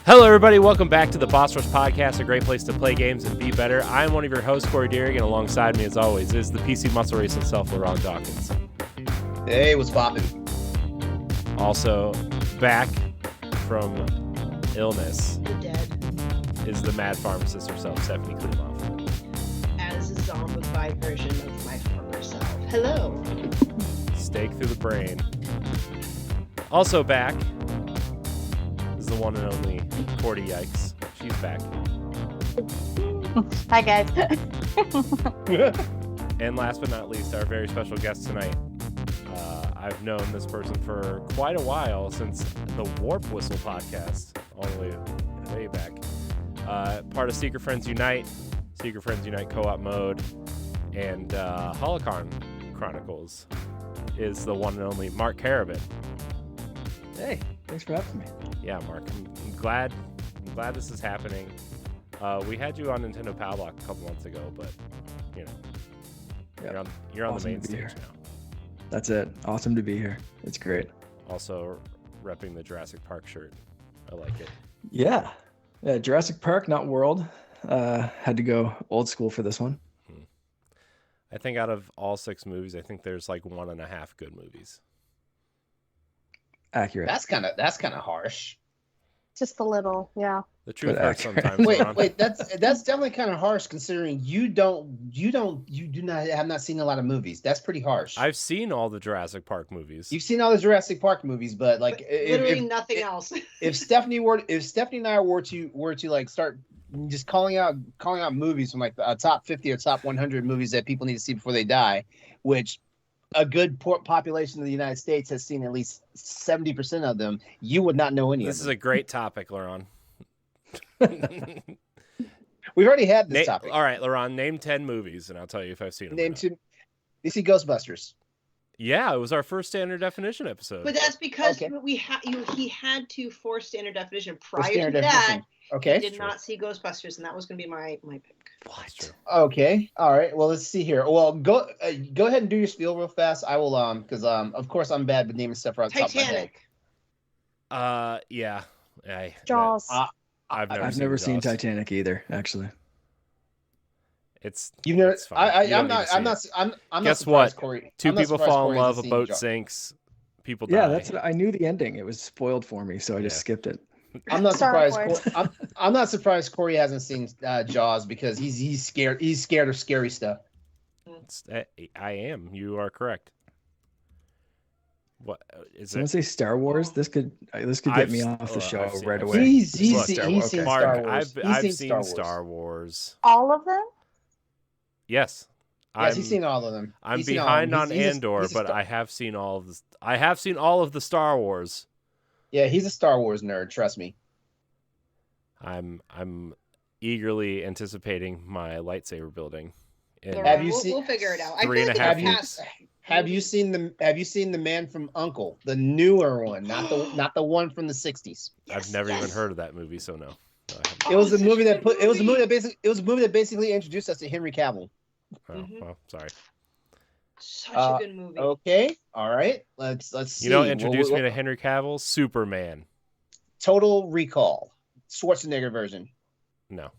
Hello, everybody. Welcome back to the Boss Rush Podcast, a great place to play games and be better. I'm one of your hosts, Courty Yikes, and alongside me, as always, is the PC Muscle Race himself, LeRon Dawkins. Hey, what's poppin'? Also, back from illness Dead. is the mad pharmacist herself, Stephanie Klimoff. As a zombified version of my former self. Hello. Stake through the brain. Also back is the one and only Courty Yikes. She's back. Hi, guys. And last but not least, our very special guest tonight. I've known this person for quite a while, since the Warp Whistle podcast, all the way back. Part of Secret Friends Unite co-op mode, and Holocron Chronicles is the one and only Mark Carabin. Hey, thanks for having me. Yeah, Mark, I'm glad this is happening. We had you on Nintendo Power Block a couple months ago, but you know, Yep. you're on Awesome the main to be stage here. now. That's it. Awesome to be here. It's great. Also, repping the Jurassic Park shirt. I like it. Yeah. Jurassic Park, not World. Had to go old school for this one. I think out of all 6 movies, I think there's like 1.5 good movies. Accurate. That's kind of harsh. Just a little, yeah. The truth But hurts accurate. sometimes. Ron. Wait, that's definitely kind of harsh considering you do not have not seen a lot of movies. That's pretty harsh. I've seen all the Jurassic Park movies. You've seen all the Jurassic Park movies, but like Literally nothing else. if Stephanie and I were to like start just calling out movies from like the top 50 or top 100 movies that people need to see before they die, which a good population of the United States has seen at least 70% of them, you would not know any This of is them. a great topic, LeRon. We've already had this topic. All right, LeRon, name 10 movies, and I'll tell you if I've seen them. Name 2. You see Ghostbusters. Yeah, it was our first standard definition episode. But that's because Okay. he had to force standard definition. For Prior standard to that, definition. Okay. I did not see Ghostbusters, and that was going to be my pick. That's true. Okay. All right. Well, let's see here. Well, go ahead and do your spiel real fast. I will because of course I'm bad with naming stuff right off the top of my head. Titanic. Yeah. Jaws. I've never seen Jaws. Titanic either, actually. It's You've never. it's fine. You I'm don't need to not. see I'm it. not. Guess surprised, what? Corey. 2 I'm not people surprised fall in Corey love, a hasn't boat seen Jaws. sinks, people Yeah, die. I knew the ending. It was spoiled for me, so I just Yeah. skipped it. I'm not Star surprised. Wars. I'm not surprised Corey hasn't seen Jaws because he's scared. He's scared of scary stuff. I am. You are correct. What is Someone it? say Star Wars. This could get me off the show I've seen- right I've away. He's Look, seen Star Wars. Star Mark, Wars. I've seen Star Wars. All of them? Yes. Yes, he's seen all of them. I'm He's seen all of them. behind on He's a- Andor, he's a but Star- I have seen all of this. I have seen all of the Star Wars. Yeah, he's a Star Wars nerd. Trust me. I'm eagerly anticipating my lightsaber building. in Have you we'll, seen- we'll figure it out. 3.5 I feel like weeks? Have you seen the Man from U.N.C.L.E., the newer one, not the one from the 60s? I've never even heard of that movie, so no. I haven't. It was a such a movie that good basically introduced us to Henry Cavill. Oh, Mhm. well, sorry. Such a good movie. Okay, all right. Let's see. You know what introduced me to Henry Cavill? Superman. Total Recall, Schwarzenegger version. No.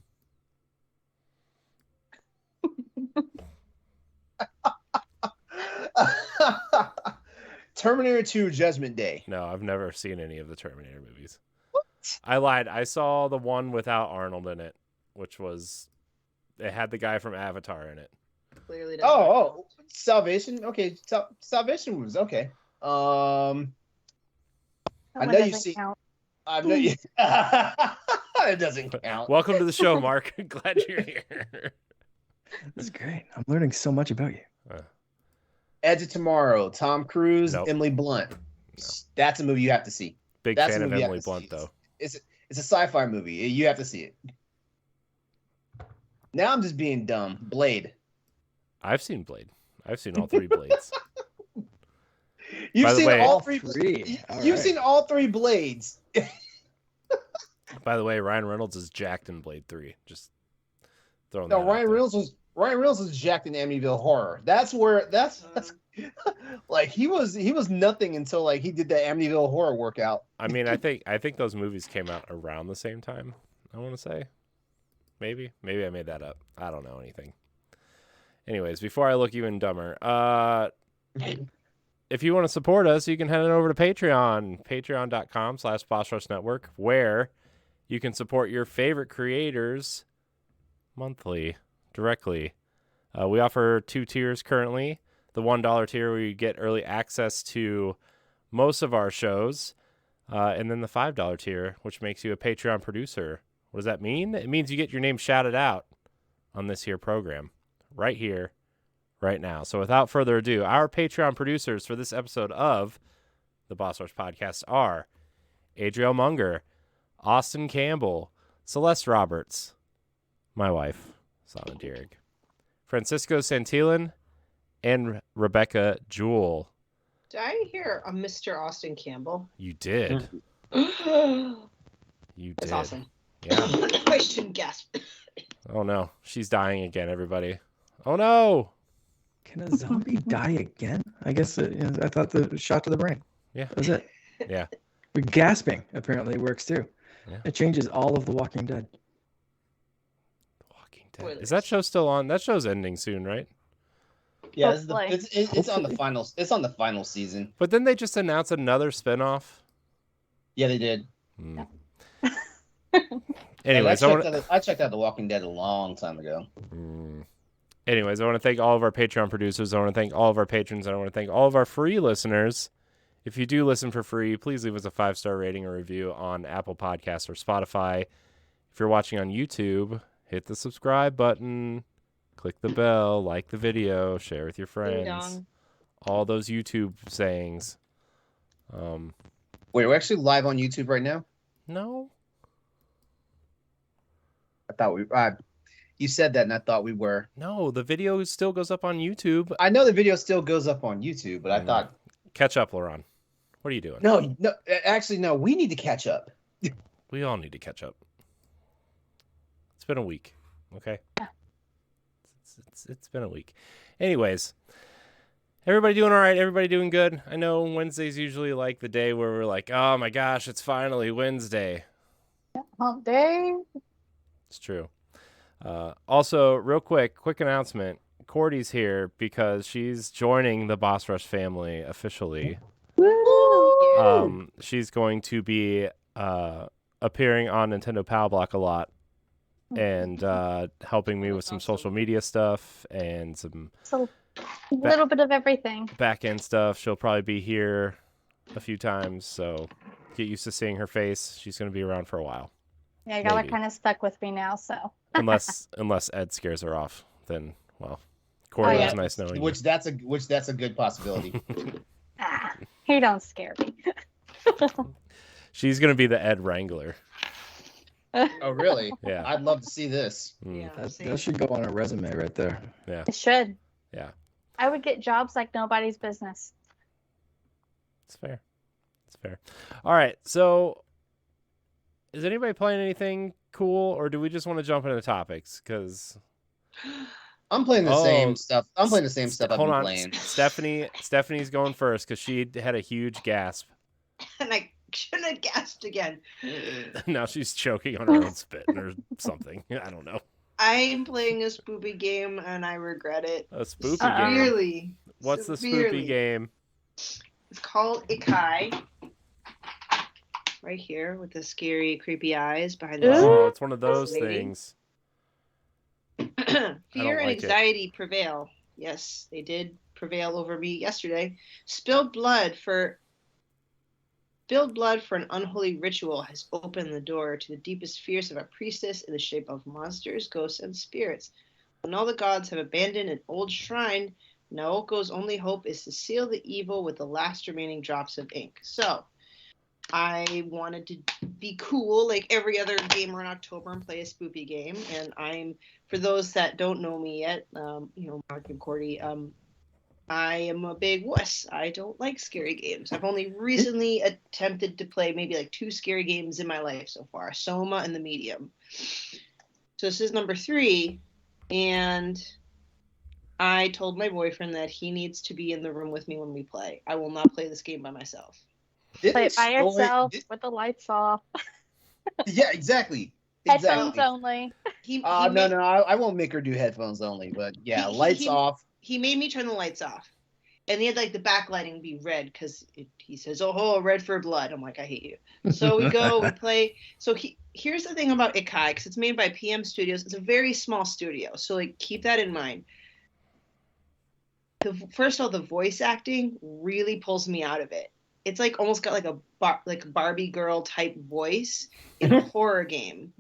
Terminator 2 Judgment Day. No, I've never seen any of the Terminator movies. I lied. I saw the one without Arnold in it, which was it had the guy from Avatar in it. Clearly doesn't. Oh, Salvation. Okay, Salvation was okay. That I one know you doesn't see- count. I know you. It doesn't count. Welcome to the show, Mark. Glad you're here. That's great. I'm learning so much about you. Edge of Tomorrow, Tom Cruise, Nope. Emily Blunt. No. That's a movie you have to see. Big That's fan a of movie you have Emily to see. Blunt, though. It's a sci-fi movie. You have to see it. Now I'm just being dumb. Blade. I've seen Blade. I've seen all 3 Blades. You've By the seen way- all 3. Three. All You've right. seen all 3 Blades. By the way, Ryan Reynolds is jacked in Blade 3. Just throwing No, that out Ryan there. Reynolds was jacked in Amityville Horror. That's Like he was nothing until like he did the Amityville horror workout. I mean, I think those movies came out around the same time. I want to say, maybe I made that up. I don't know anything. Anyways, before I look even dumber, if you want to support us, you can head on over to Patreon, patreon.com/BossRushNetwork, where you can support your favorite creators monthly directly. We offer 2 tiers currently. The $1 tier where you get early access to most of our shows, and then the $5 tier, which makes you a Patreon producer. What does that mean? It means you get your name shouted out on this here program, right here, right now. So without further ado, our Patreon producers for this episode of the Boss Rush Podcast are Adriel Munger, Austin Campbell, Celeste Roberts, my wife, Sana Dierig, Francisco Santillan, and Rebecca Jewell. Did I hear a Mr. Austin Campbell? You did. That's You did. awesome. Yeah. I shouldn't gasp. Oh no, she's dying again, everybody. Oh no. Can a zombie die again? I guess I thought the shot to the brain. Yeah. That was it. Yeah. But gasping apparently works too. Yeah. It changes all of The Walking Dead. Walking Dead. Is that show still on? That show's ending soon, right? Yeah, Hopefully. it's on the final. It's on the final season. But then they just announced another spinoff. Yeah, they did. Anyways, I checked out The Walking Dead a long time ago. Anyways, I want to thank all of our Patreon producers. I want to thank all of our patrons. And I want to thank all of our free listeners. If you do listen for free, please leave us a 5-star rating or review on Apple Podcasts or Spotify. If you're watching on YouTube, hit the subscribe button, click the bell, like the video, share with your friends. All those YouTube sayings. Wait, we're actually live on YouTube right now? No. I thought we. You said that, and I thought we were. No, the video still goes up on YouTube. I know the video still goes up on YouTube, but I thought. Catch up, LeRon. What are you doing? No. Actually, no. We need to catch up. We all need to catch up. It's been a week, okay? Yeah. It's been a week. Anyways, everybody doing all right? Everybody doing good? I know Wednesday's usually like the day where we're like, oh my gosh, it's finally Wednesday. Hump day. It's true. Also, real quick announcement. Courty's here because she's joining the Boss Rush family officially. Woo! She's going to be appeering on Nintendo Power Block a lot and helping me with some social media stuff and some So a little bit of everything. back end stuff. She'll probably be here a few times, so get used to seeing her face. She's going to be around for a while. Yeah, y'all are Maybe. kind of stuck with me now, so. Unless Ed scares her off, then well, Courty, Oh, it yeah. was nice knowing Which that's a good possibility. He don't scare me. you. She's going to be the Ed Wrangler. Oh, really? Yeah. I'd love to see this. Yeah, That should go on a resume right there. It should. Yeah. I would get jobs like nobody's business. It's fair. It's fair. All right. So, is anybody playing anything cool, or do we just want to jump into topics? Because I'm playing the same stuff. I'm playing the same stuff I've hold been on, playing. Stephanie's going first because she had a huge gasp. And I shouldn't have gasped again. Now she's choking on her own spit or something. I don't know. I'm playing a spoopy game and I regret it. A spoopy game. Severely. What's the Severely. spoopy game? It's called Ikai. Right here with the scary, creepy eyes behind the Oh, it's one of those Fascinating. things. Fear and like it. anxiety prevail. Yes, they did prevail over me yesterday. Spilled blood for an unholy ritual has opened the door to the deepest fears of a priestess in the shape of monsters, ghosts, and spirits. When all the gods have abandoned an old shrine, Naoko's only hope is to seal the evil with the last remaining drops of ink. So, I wanted to be cool like every other gamer in October and play a spoopy game. And for those that don't know me yet, Mark and Courty, I am a big wuss. I don't like scary games. I've only recently attempted to play maybe like 2 scary games in my life so far, Soma and The Medium. So this is number 3, and I told my boyfriend that he needs to be in the room with me when we play. I will not play this game by myself. Play it by yourself with the lights off. Yeah, exactly. Headphones Exactly. only. No, I won't make her do headphones only, but yeah, lights off. He made me turn the lights off. And he had like the backlighting be red because he says, "Oh, red for blood." I'm like, I hate you. So we go, we play. So here's the thing about Ikai, because it's made by PM Studios. It's a very small studio, so like keep that in mind. First of all, the voice acting really pulls me out of it. It's like almost got like a Barbie girl type voice in a horror game.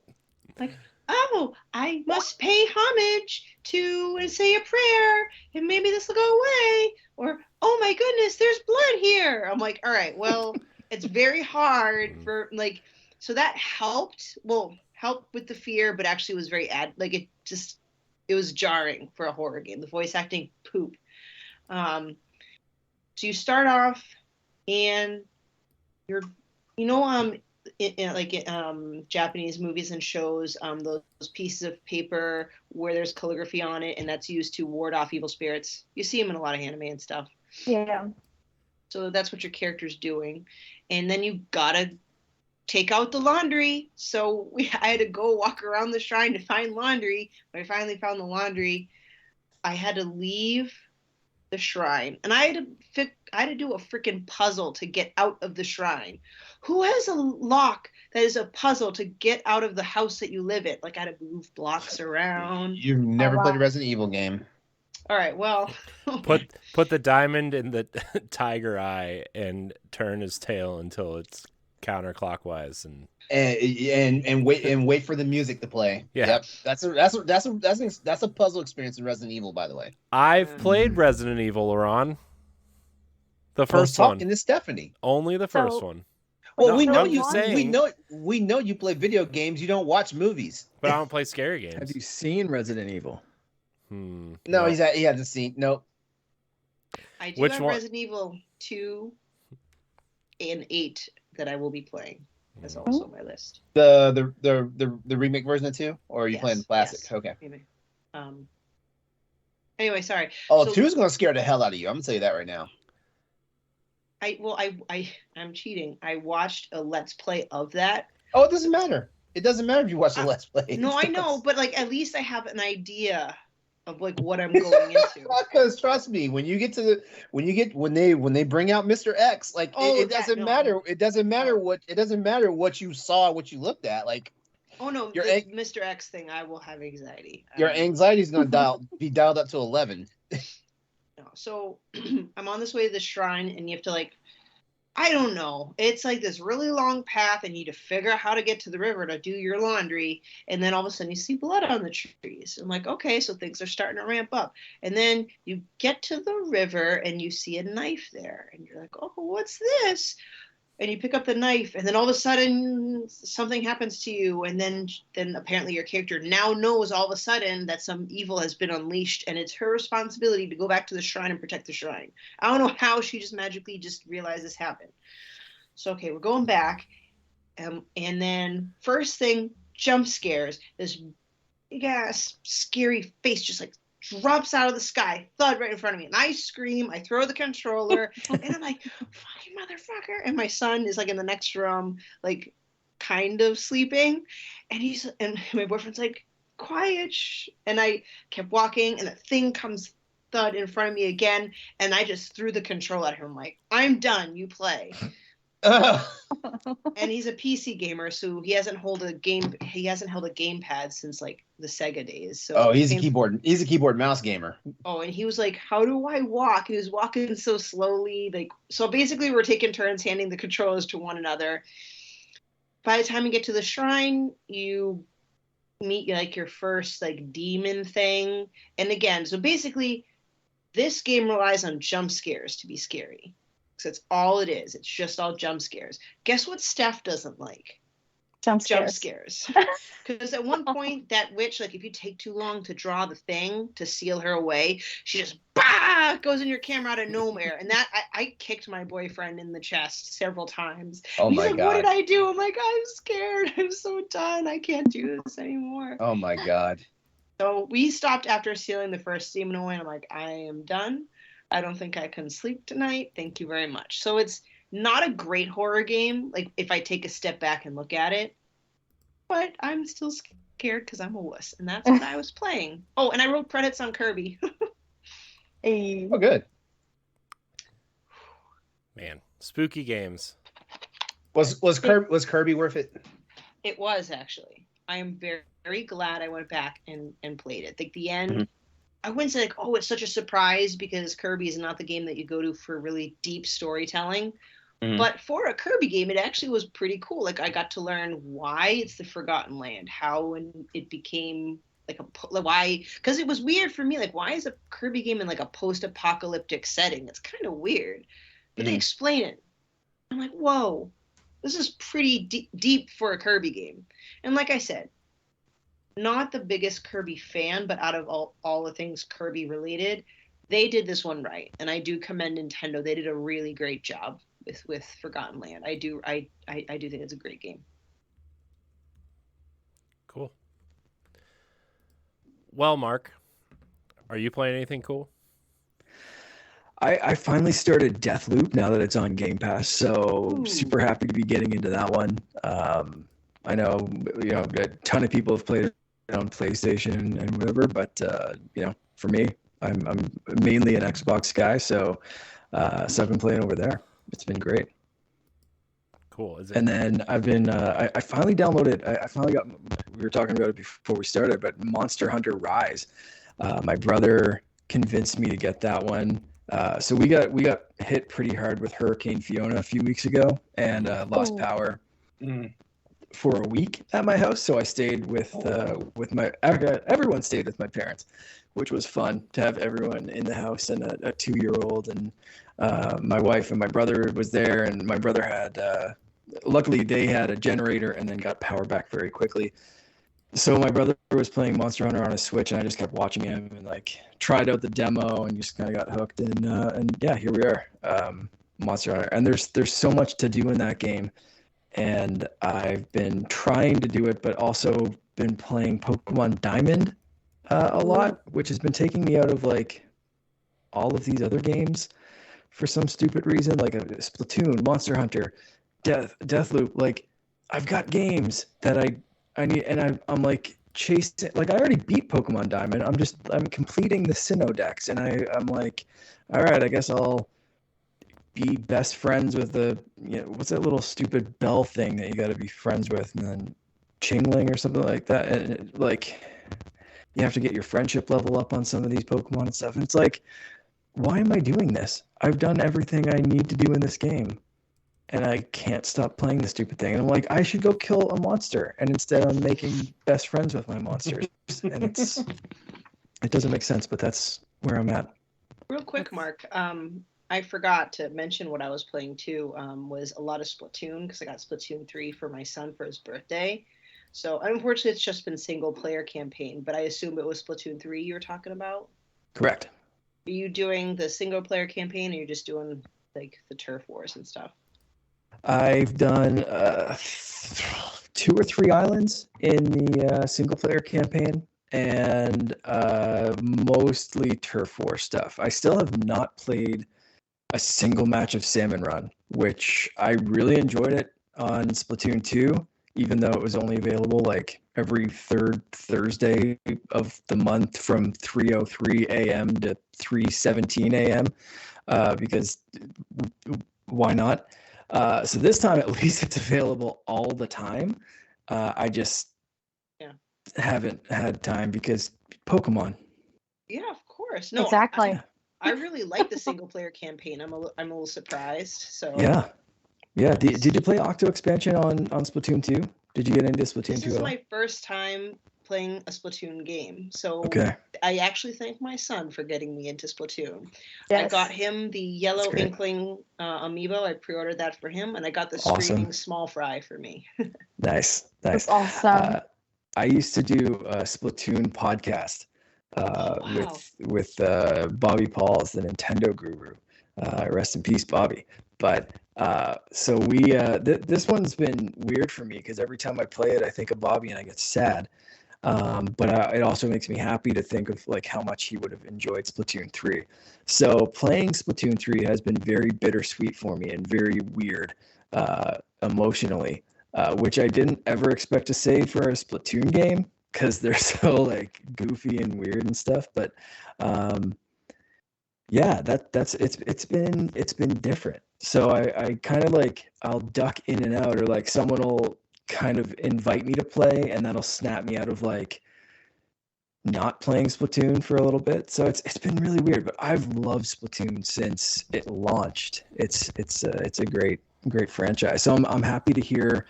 Like, oh, I must pay homage to and say a prayer, and maybe this will go away. Or, oh my goodness, there's blood here. I'm like, all right, well, it's very hard for like, so that helped. Well, helped with the fear, but actually was very it was jarring for a horror game. The voice acting poop. So you start off, and you're, in Japanese movies and shows, those pieces of paper where there's calligraphy on it, and that's used to ward off evil spirits. You see them in a lot of anime and stuff. Yeah. So that's what your character's doing, and then you gotta take out the laundry. So I had to go walk around the shrine to find laundry. When I finally found the laundry, I had to leave the shrine, and I had to do a freaking puzzle to get out of the shrine. Who has a lock that is a puzzle to get out of the house that you live in? Like, I had to move blocks around. You've never played a Resident Evil game. All right, well, put the diamond in the tiger eye and turn his tail until it's counterclockwise and wait for the music to play. Yeah. Yep. That's a puzzle experience in Resident Evil, by the way. I've played Resident Evil, LeRon. The first one. Talking to Stephanie. Only the first one. Well, No, we know I'm you. just saying. We know you play video games. You don't watch movies. But I don't play scary games. Have you seen Resident Evil? No, he hasn't seen. Nope. I do Which have one? Resident Evil 2 and 8 that I will be playing. That's also on my list. The remake version of 2, or are you Yes, playing the classic? yes. Okay. Maybe. Anyway, sorry. Oh, So- 2 is gonna scare the hell out of you. I'm gonna tell you that right now. I'm cheating. I watched a Let's Play of that. Oh, it doesn't matter. It doesn't matter if you watch the Let's Play. No, I know, but like at least I have an idea of like what I'm going into. Because trust me, when they bring out Mr. X, like it doesn't matter. It doesn't matter what you saw, what you looked at. Like, Oh no, Your the Mr. X thing, I will have anxiety. your anxiety is gonna be dialed up to 11. No. So I'm on this way to the shrine, and you have to like, I don't know. It's like this really long path, and you need to figure out how to get to the river to do your laundry. And then all of a sudden you see blood on the trees. I'm like, okay, so things are starting to ramp up. And then you get to the river and you see a knife there. And you're like, oh, what's this? And you pick up the knife, and then all of a sudden something happens to you. And then apparently your character now knows all of a sudden that some evil has been unleashed, and it's her responsibility to go back to the shrine and protect the shrine. I don't know how she just magically just realized this happened. So, okay, we're going back. And then first thing, jump scares. This big ass scary face just like drops out of the sky, thud right in front of me. And I scream, I throw the controller, and I'm like, fucking motherfucker. And my son is like in the next room, like kind of sleeping. And my boyfriend's like, quiet. Shh. And I kept walking, and the thing comes thud in front of me again. And I just threw the controller at him. I'm like, I'm done. You play. And he's a PC gamer, so he hasn't held a gamepad since like the Sega days. So He's a keyboard mouse gamer. Oh, and he was like, how do I walk? And he was walking so slowly. Like, so basically we're taking turns handing the controllers to one another. By the time you get to the shrine, you meet like your first like demon thing. And again, so basically this game relies on jump scares to be scary. So that's all it is. It's just all jump scares. Guess what Steph doesn't like? Jump Jump scares. scares. Because at one point, that witch, like if you take too long to draw the thing to seal her away, she just goes in your camera out of nowhere. And that I kicked my boyfriend in the chest several times. Oh He's my like, God. what did I do? I'm like, I'm scared. I'm so done. I can't do this anymore. Oh my God. So we stopped after sealing the first Seminole, and I'm like, I am done. I don't think I can sleep tonight. Thank you very much. So it's not a great horror game, like if I take a step back and look at it, but I'm still scared because I'm a wuss, and that's what I was playing. Oh, and I wrote credits on Kirby. Hey. Oh, good. Man, spooky games. Was Kirby worth it? It was actually. I am very, very glad I went back and played it. Like the end, Mm-hmm. I wouldn't say like, oh, it's such a surprise because Kirby is not the game that you go to for really deep storytelling. Mm-hmm. But for a Kirby game, it actually was pretty cool. Like I got to learn why it's the Forgotten Land, how it became like why, because it was weird for me. Like, why is a Kirby game in like a post-apocalyptic setting? It's kind of weird, but they explain it. I'm like, whoa, this is pretty deep for a Kirby game. And like I said, not the biggest Kirby fan, but out of all the things Kirby related, they did this one right. And I do commend Nintendo. They did a really great job with Forgotten Land. I do think it's a great game. Cool. Well, Mark, are you playing anything cool? I finally started Deathloop now that it's on Game Pass, so super happy to be getting into that one. I know, a ton of people have played it on PlayStation and whatever, but for me, I'm mainly an Xbox guy, so I've been playing over there. It's been great. Cool. Is it? And then I've been I finally downloaded. I finally got. We were talking about it before we started, but Monster Hunter Rise. My brother convinced me to get that one. So we got hit pretty hard with Hurricane Fiona a few weeks ago and lost power for a week at my house. So I stayed with my everyone stayed with my parents, which was fun to have everyone in the house and a 2-year-old, and my wife and my brother was there, and my brother had luckily they had a generator and then got power back very quickly. So my brother was playing Monster Hunter on a Switch, and I just kept watching him and like tried out the demo and just kind of got hooked. And yeah, here we are, Monster Hunter. And there's so much to do in that game, and I've been trying to do it, but also been playing Pokemon Diamond a lot, which has been taking me out of like all of these other games for some stupid reason, like Splatoon, Monster Hunter, Deathloop. Like I've got games that I need, and I'm like chasing. Like I already beat Pokemon Diamond. I'm completing the Sinnoh Dex, and I'm like, all right, I guess I'll be best friends with the what's that little stupid bell thing that you got to be friends with, and then Chingling or something like that, and like you have to get your friendship level up on some of these Pokemon and stuff. And it's like, why am I doing this? I've done everything I need to do in this game, and I can't stop playing the stupid thing. And I'm like, I should go kill a monster, and instead I'm making best friends with my monsters. And it doesn't make sense, but that's where I'm at. Real quick, Mark, I forgot to mention what I was playing too, was a lot of Splatoon, because I got Splatoon 3 for my son for his birthday. So unfortunately, it's just been single player campaign, but I assume it was Splatoon 3 you were talking about? Correct. Are you doing the single player campaign, or are you just doing like the turf wars and stuff? I've done 2 or 3 islands in the single player campaign, and mostly turf war stuff. I still have not played a single match of Salmon Run, which I really enjoyed it on Splatoon 2, even though it was only available like every third Thursday of the month from 3:03 a.m. to 3:17 a.m. Because why not? So this time, at least it's available all the time. I just haven't had time because Pokemon. Yeah, of course. No, exactly. I really like the single player campaign. I'm a little surprised. So yeah. Did you play Octo Expansion on Splatoon 2? Did you get into Splatoon 2 This is my first time playing a Splatoon game. So I actually thank my son for getting me into Splatoon. Yes. I got him the yellow Inkling amiibo. I pre-ordered that for him, and I got the Screaming Small Fry for me. Nice. That's awesome. I used to do a Splatoon podcast with Bobby Pauls, the Nintendo guru. Rest in peace, Bobby. But so we this one's been weird for me because every time I play it, I think of Bobby and I get sad. But it also makes me happy to think of like how much he would have enjoyed Splatoon 3. So playing Splatoon 3 has been very bittersweet for me and very weird emotionally, which I didn't ever expect to say for a Splatoon game because they're so like goofy and weird and stuff. But yeah, it's been different. So I kind of like I'll duck in and out, or like someone will kind of invite me to play, and that'll snap me out of like not playing Splatoon for a little bit. So it's been really weird, but I've loved Splatoon since it launched. It's a great franchise. So I'm happy to hear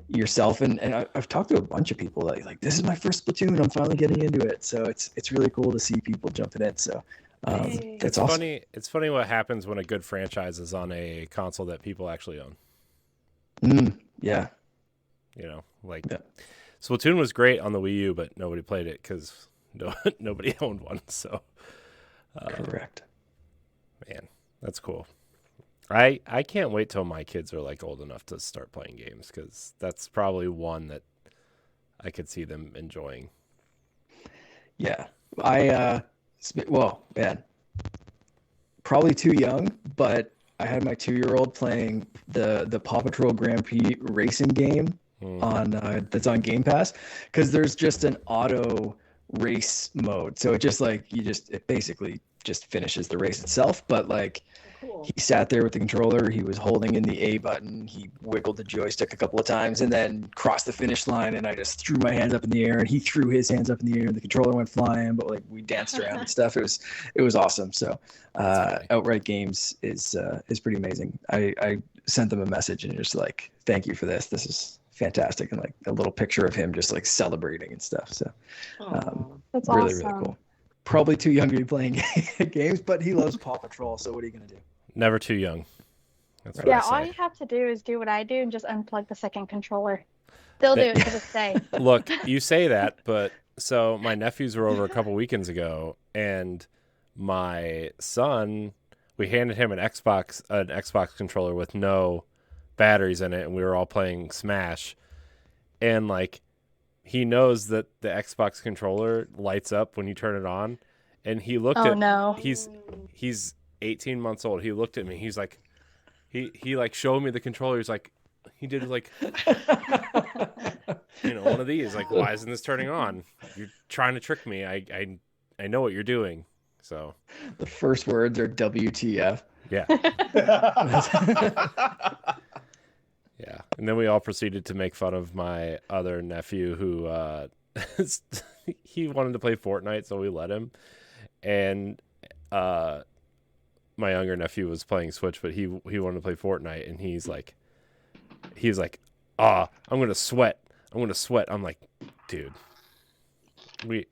yourself, and I've talked to a bunch of people that like this is my first Splatoon. I'm finally getting into it. So it's really cool to see people jumping in. So that's awesome. Funny. It's funny what happens when a good franchise is on a console that people actually own. Yeah. You know, like Splatoon was great on the Wii U, but nobody played it because nobody owned one. So, correct. Man, that's cool. I can't wait till my kids are like old enough to start playing games because that's probably one that I could see them enjoying. Yeah, well, man, probably too young, but I had my 2-year-old playing the Paw Patrol Grand Prix racing game on that's on Game Pass, because there's just an auto race mode. So it just like it basically just finishes the race itself. But like he sat there with the controller, he was holding in the A button, he wiggled the joystick a couple of times and then crossed the finish line, and I just threw my hands up in the air and he threw his hands up in the air and the controller went flying, but like we danced around and stuff. It was awesome. So Outright Games is pretty amazing. I sent them a message and just like, thank you for this. This is fantastic. And like a little picture of him just like celebrating and stuff. So that's really, awesome. really cool. Probably too young to be playing games, but he loves Paw Patrol. So what are you going to do? Never too young. That's what Yeah, I say. all you have to do is do what I do and just unplug the second controller. They'll do it to this day. Look, you say that, but so my nephews were over a couple weekends ago, and my son, we handed him an Xbox controller with no batteries in it, and we were all playing Smash, and like he knows that the Xbox controller lights up when you turn it on, and he looked at no. He's 18 months old. He looked at me. He's like, he like showed me the controller. He's like, he did like, one of these. Like, why isn't this turning on? You're trying to trick me. I know what you're doing. So the first words are WTF. Yeah. Yeah. And then we all proceeded to make fun of my other nephew who he wanted to play Fortnite, so we let him. And my younger nephew was playing Switch, but he wanted to play Fortnite, and he was like, I'm gonna sweat. I'm like, dude, we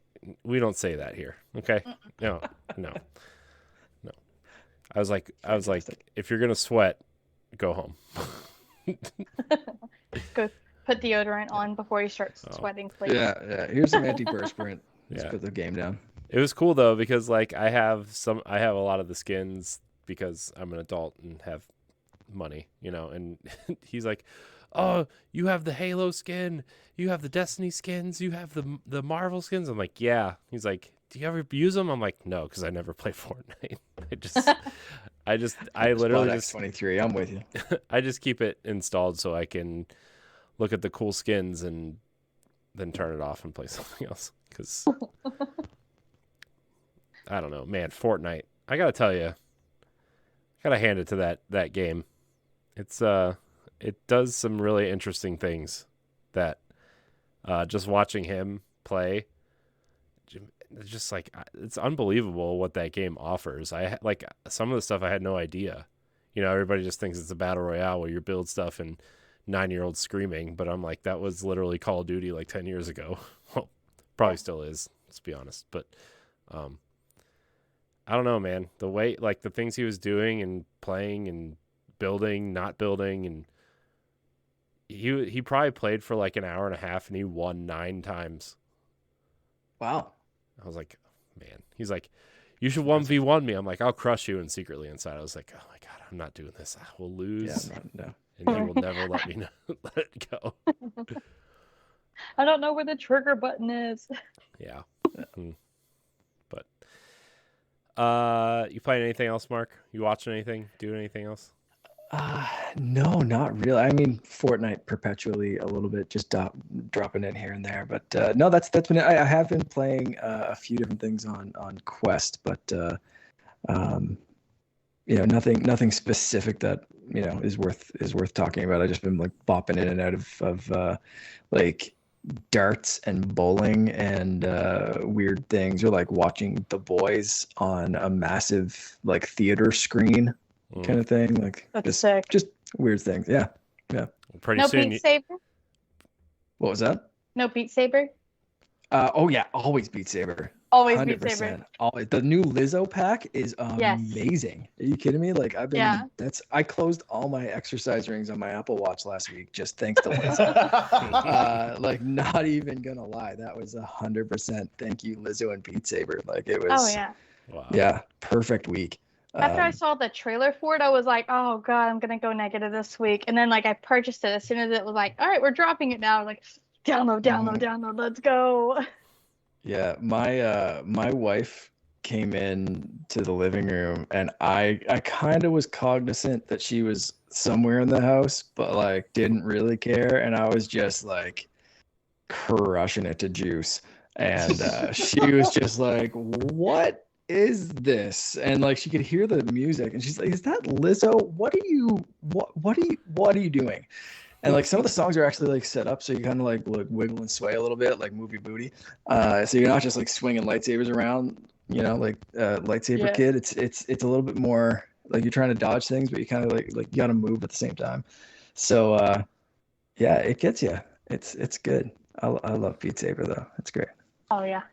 don't say that here, okay? No. I was like, if you're gonna sweat, go home. Go put deodorant on before you start sweating, please. Yeah. Here's some antiperspirant. Just Yeah. put the game down. It was cool though, because like I have a lot of the skins because I'm an adult and have money, and he's like, oh, you have the Halo skin, you have the Destiny skins, you have the Marvel skins. I'm like, yeah. He's like, do you ever use them? I'm like, no, because I never play Fortnite. I literally just 23. I'm with you. I just keep it installed so I can look at the cool skins and then turn it off and play something else. Because I don't know, man. Fortnite. I gotta tell you, gotta hand it to that game. It's it does some really interesting things that just watching him play. Just like it's unbelievable what that game offers. I like some of the stuff I had no idea. Everybody just thinks it's a battle royale where you build stuff and 9-year-olds screaming, but I'm like, that was literally Call of Duty like 10 years ago. Well, probably still is, let's be honest. But I don't know, man. The way, like the things he was doing and playing and building, not building, and he probably played for like an hour and a half and he won 9 times. Wow. I was like, man. He's like, you should 1v1 me. I'm like, I'll crush you. And secretly inside, I was like, oh my God, I'm not doing this. I will lose. Yeah, no. And you will never let me let it go. I don't know where the trigger button is. Yeah. But you playing anything else, Mark? You watching anything? Doing anything else? No, not really. I mean, Fortnite perpetually a little bit, just dropping in here and there. But no, that's been it. I have been playing a few different things on Quest, but nothing specific that is worth talking about. I've just been like bopping in and out of like darts and bowling and weird things, or like watching The Boys on a massive like theater screen kind of thing. Like That's sick. Just weird things. Yeah. Pretty No soon. Beat Saber? What was that? No Beat Saber? Oh yeah, always Beat Saber. Always 100%. Beat Saber. The new Lizzo pack is Yes. amazing. Are you kidding me? Like Yeah. I closed all my exercise rings on my Apple Watch last week just thanks to Lizzo. Like, not even gonna lie, that was 100% thank you Lizzo and Beat Saber. Like, it was. Oh yeah. Wow. Yeah, perfect week. After I saw the trailer for it, I was like, oh god, I'm gonna go negative this week. And then like I purchased it as soon as it was like, all right, we're dropping it now. I'm like, download, let's go. Yeah, my wife came in to the living room, and I kind of was cognizant that she was somewhere in the house, but like didn't really care, and I was just like crushing it to juice, and she was just like, "What is this?" And like she could hear the music, and she's like, "Is that Lizzo? What are you doing?" And like some of the songs are actually like set up so you kind of like wiggle and sway a little bit, like movie booty. So you're not just like swinging lightsabers around, like lightsaber kid. It's a little bit more like you're trying to dodge things, but you kind of like you got to move at the same time. So yeah, it gets you. It's good. I love Beat Saber though. It's great. Oh yeah.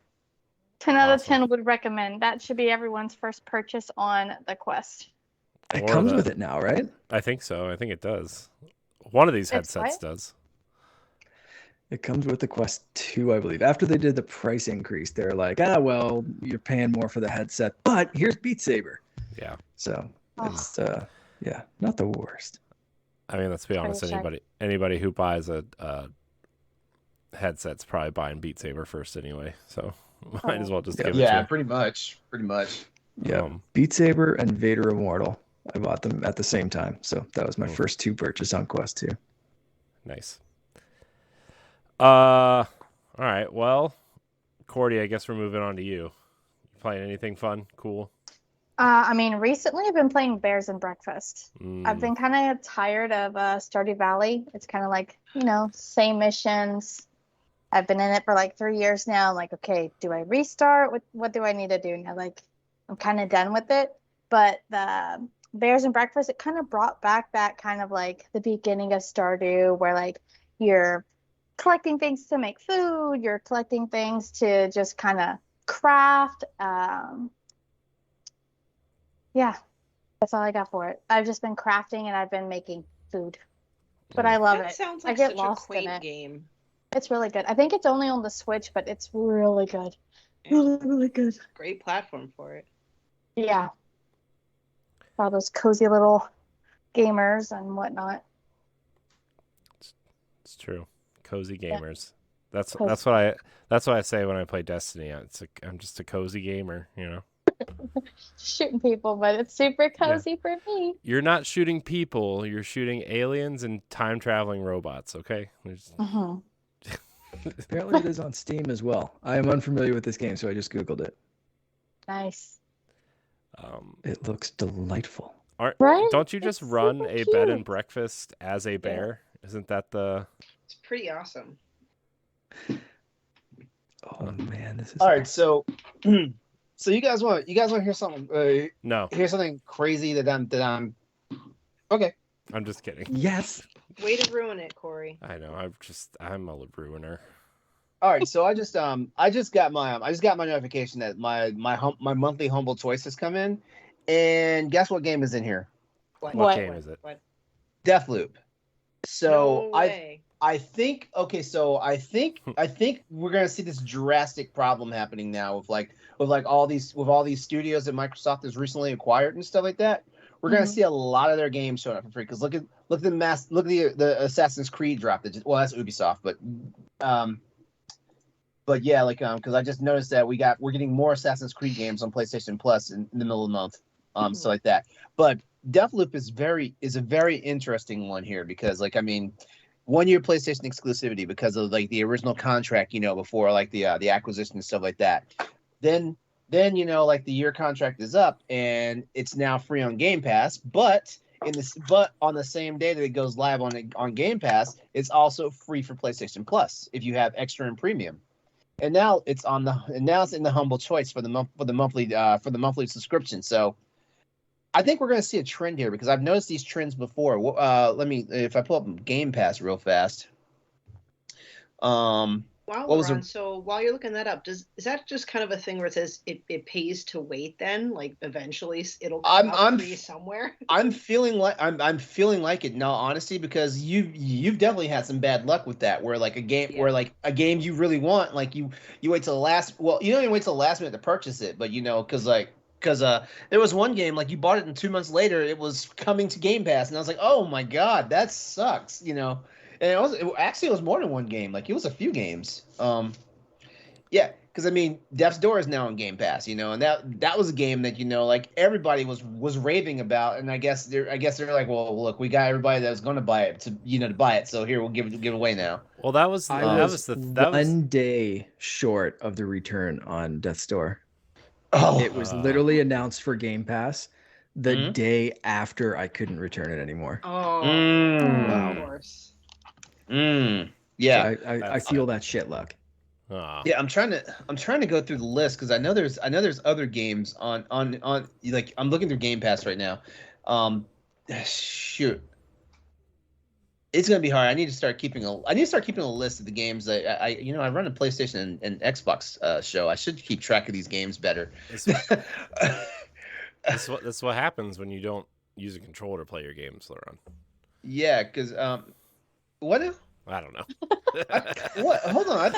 10 out of Awesome. 10 would recommend. That should be everyone's first purchase on the Quest. It comes with it now, right? I think so. I think it does. One of these It's headsets what? does. It comes with the Quest 2, I believe. After they did the price increase, they're like, well, you're paying more for the headset, but here's Beat Saber. Yeah. So it's not the worst. I mean, let's be honest. Anybody who buys a headset's probably buying Beat Saber first anyway. So might as well just give it to Yeah, you. pretty much. Yeah, Beat Saber and Vader Immortal. I bought them at the same time, so that was my first 2 purchase on Quest 2. Nice. All right. Well, Courty, I guess we're moving on to you. You playing anything fun, cool? I mean, recently I've been playing Bears and Breakfast. I've been kind of tired of Stardew Valley. It's kind of like, same missions. I've been in it for like 3 years now. I'm like, okay, do I restart? What do I need to do now? Like, I'm kind of done with it. But the Bears and Breakfast, it kind of brought back that kind of like the beginning of Stardew, where like you're collecting things to make food, you're collecting things to just kind of craft. Yeah, that's all I got for it. I've just been crafting and I've been making food, but I love That it. sounds I like get such a lost in quaint it. game. It's really good. I think it's only on the Switch, but it's really good. Really good. Great platform for it. Yeah. All those cozy little gamers and whatnot. It's true. Cozy gamers. That's Cozy. that's what I say when I play Destiny. I'm just a cozy gamer, Shooting people, but it's super cozy for me. You're not shooting people. You're shooting aliens and time traveling robots. Okay. Apparently, it is on Steam as well. I am unfamiliar with this game, so I just Googled it. Nice. It looks delightful. Right? Don't you just It's run super a bed and cute. breakfast as a bear? Isn't that the? It's pretty awesome. Oh man, this is All right, so you guys want to hear something? No, Hear something crazy that I'm. Okay. I'm just kidding. Yes. Way to ruin it, Corey. I know. I'm a ruiner. All right, so I just got my notification that my monthly Humble Choice has come in, and guess what game is in here? What game is it? What? Deathloop. So No way. I think we're gonna see this drastic problem happening now with all these studios that Microsoft has recently acquired and stuff like that. We're gonna see a lot of their games showing up for free because look at the Assassin's Creed drop. That's Ubisoft, but But yeah, like because I just noticed that we're getting more Assassin's Creed games on PlayStation Plus in the middle of the month, so like that. But Deathloop is a very interesting one here because like I mean, 1 year PlayStation exclusivity because of like the original contract, before like the acquisition and stuff like that. Then like the year contract is up and it's now free on Game Pass, but on the same day that it goes live on Game Pass, it's also free for PlayStation Plus if you have Extra and Premium. And now it's in the humble choice for the monthly subscription. So I think we're going to see a trend here because I've noticed these trends before. If I pull up Game Pass real fast. So while you're looking that up, is that just kind of a thing where it says it pays to wait? Then, like eventually it'll come out free somewhere. I'm feeling like it. In all honesty, because you've definitely had some bad luck with that. Where like a game you really want, like you wait till the last. Well, you don't even wait till the last minute to purchase it, but because there was one game like you bought it and 2 months later it was coming to Game Pass, and I was like, oh my god, that sucks. And it was more than one game. Like it was a few games. Yeah, because I mean, Death's Door is now on Game Pass. And that was a game that like everybody was raving about, and I guess they're like, well, look, we got everybody that was going to buy it to buy it, so here we'll give it away now. Well, that was one day short of the return on Death's Door. Oh, it was literally announced for Game Pass the day after I couldn't return it anymore. Oh, wow. Of course. Yeah, so I feel that shit luck. Yeah, I'm trying to go through the list because I know there's other games on like I'm looking through Game Pass right now. Shoot, it's gonna be hard. I need to start keeping a list of the games that I run a PlayStation and Xbox show. I should keep track of these games better. That's what happens when you don't use a controller to play your games, LeRon. Yeah, because what? I don't know. What? Hold on.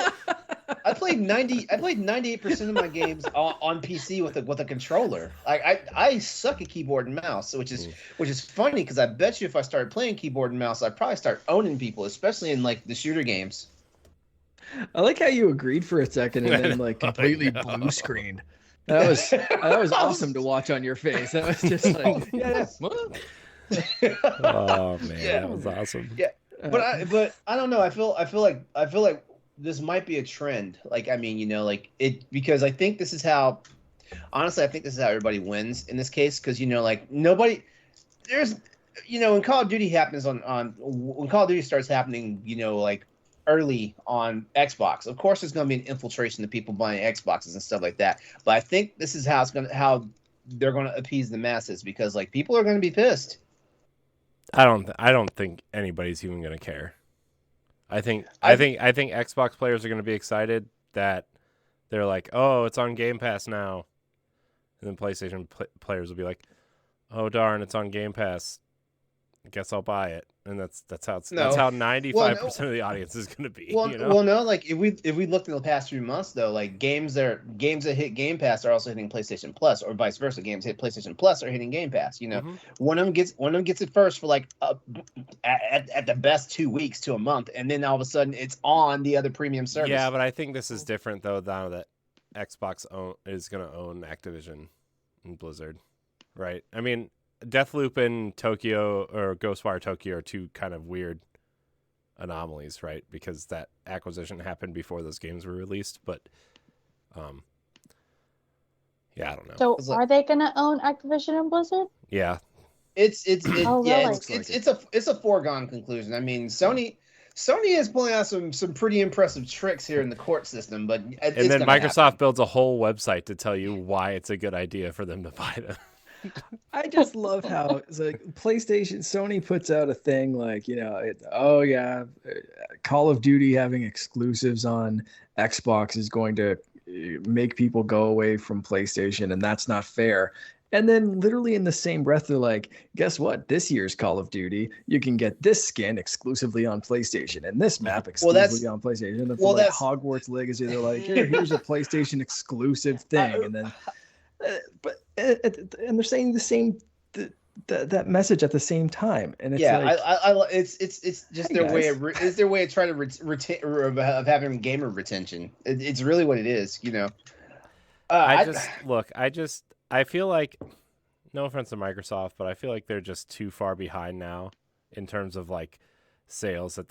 I played 98% of my games on PC with a controller. I suck at keyboard and mouse, which is funny because I bet you if I started playing keyboard and mouse, I'd probably start owning people, especially in like the shooter games. I like how you agreed for a second and then like completely blue screened. That was awesome to watch on your face. That was just like, yeah. Oh man, that was awesome. Yeah. But I don't know. I feel like this might be a trend. Like I mean, like it because I think this is how. Honestly, I think this is how everybody wins in this case because like nobody. There's when Call of Duty happens when Call of Duty starts happening, like early on Xbox. Of course, there's going to be an infiltration of people buying Xboxes and stuff like that. But I think this is how they're going to appease the masses because like people are going to be pissed. I don't think anybody's even going to care. I think Xbox players are going to be excited that they're like, "Oh, it's on Game Pass now." And then PlayStation players will be like, "Oh darn, it's on Game Pass. I guess I'll buy it." And that's how 95% of the audience is going to be. Well, no, like if we looked in the past few months though, like games that hit Game Pass are also hitting PlayStation Plus, or vice versa. Games hit PlayStation Plus are hitting Game Pass. One of them gets it first for like at the best 2 weeks to a month, and then all of a sudden it's on the other premium service. Yeah, but I think this is different though now that Xbox is going to own Activision and Blizzard, right? I mean, Deathloop and Tokyo or Ghostwire Tokyo are two kind of weird anomalies, right? Because that acquisition happened before those games were released. But, yeah, I don't know. So, are they gonna own Activision and Blizzard? Yeah, it's a foregone conclusion. I mean, Sony is pulling out some pretty impressive tricks here in the court system, but and then Microsoft builds a whole website to tell you why it's a good idea for them to buy them. I just love how it's like Sony puts out a thing like, Call of Duty having exclusives on Xbox is going to make people go away from PlayStation, and that's not fair. And then literally in the same breath, they're like, guess what? This year's Call of Duty, you can get this skin exclusively on PlayStation and this map exclusively on PlayStation. And that's Hogwarts Legacy. They're like, here's a PlayStation exclusive thing. And then, and they're saying the that message at the same time, and it's it's just Hey, their way guys. of it's their way of trying to retain of having gamer retention. It's really what it is, you know. I feel like, no offense to Microsoft, but I feel like they're just too far behind now in terms of like sales I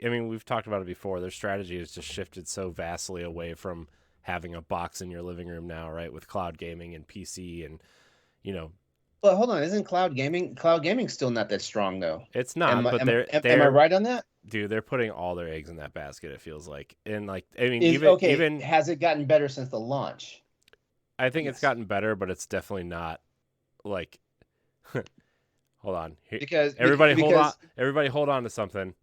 mean, we've talked about it before. Their strategy has just shifted so vastly away from having a box in your living room now, right? With cloud gaming and PC and, you know, But hold on, isn't cloud gaming still not that strong though? it's not, but Am I right on that? dude, they're putting all their eggs in that basket, it feels like. And like, I mean, Even has it gotten better since the launch? I think it's gotten better, but it's definitely not like hold on. Everybody hold on to something.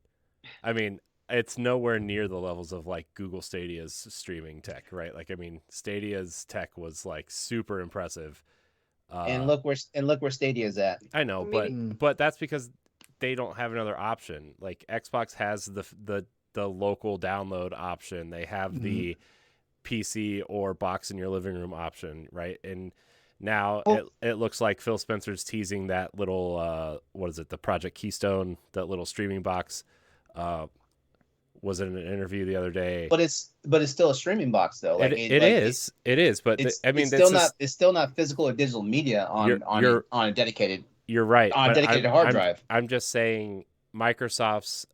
I mean, it's nowhere near the levels of like Google Stadia's streaming tech, right? Like, I mean, Stadia's tech was like super impressive. And look where Stadia's at. I know, but that's because they don't have another option. Like Xbox has the local download option. They have the PC or box in your living room option, right? And now it looks like Phil Spencer's teasing that little what is it, the Project Keystone, that little streaming box. Was in an interview the other day. But it's still a streaming box though. Like it is. But it's still not physical or digital media on a dedicated. You're right. On a dedicated hard drive. I'm just saying Microsoft's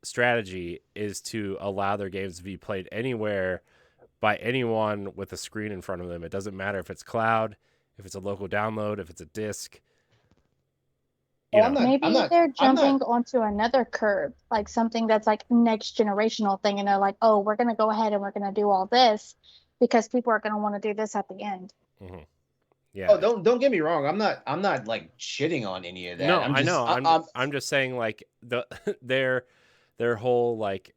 strategy is to allow their games to be played anywhere by anyone with a screen in front of them. It doesn't matter if it's cloud, if it's a local download, if it's a disc. Maybe they're jumping onto another curve, like something that's like next generational thing, and they're like, oh, we're going to go ahead and we're going to do all this because people are going to want to do this at the end. Mm-hmm. Yeah. Oh, don't get me wrong. I'm not like shitting on any of that. No, I know. I'm just saying like their whole like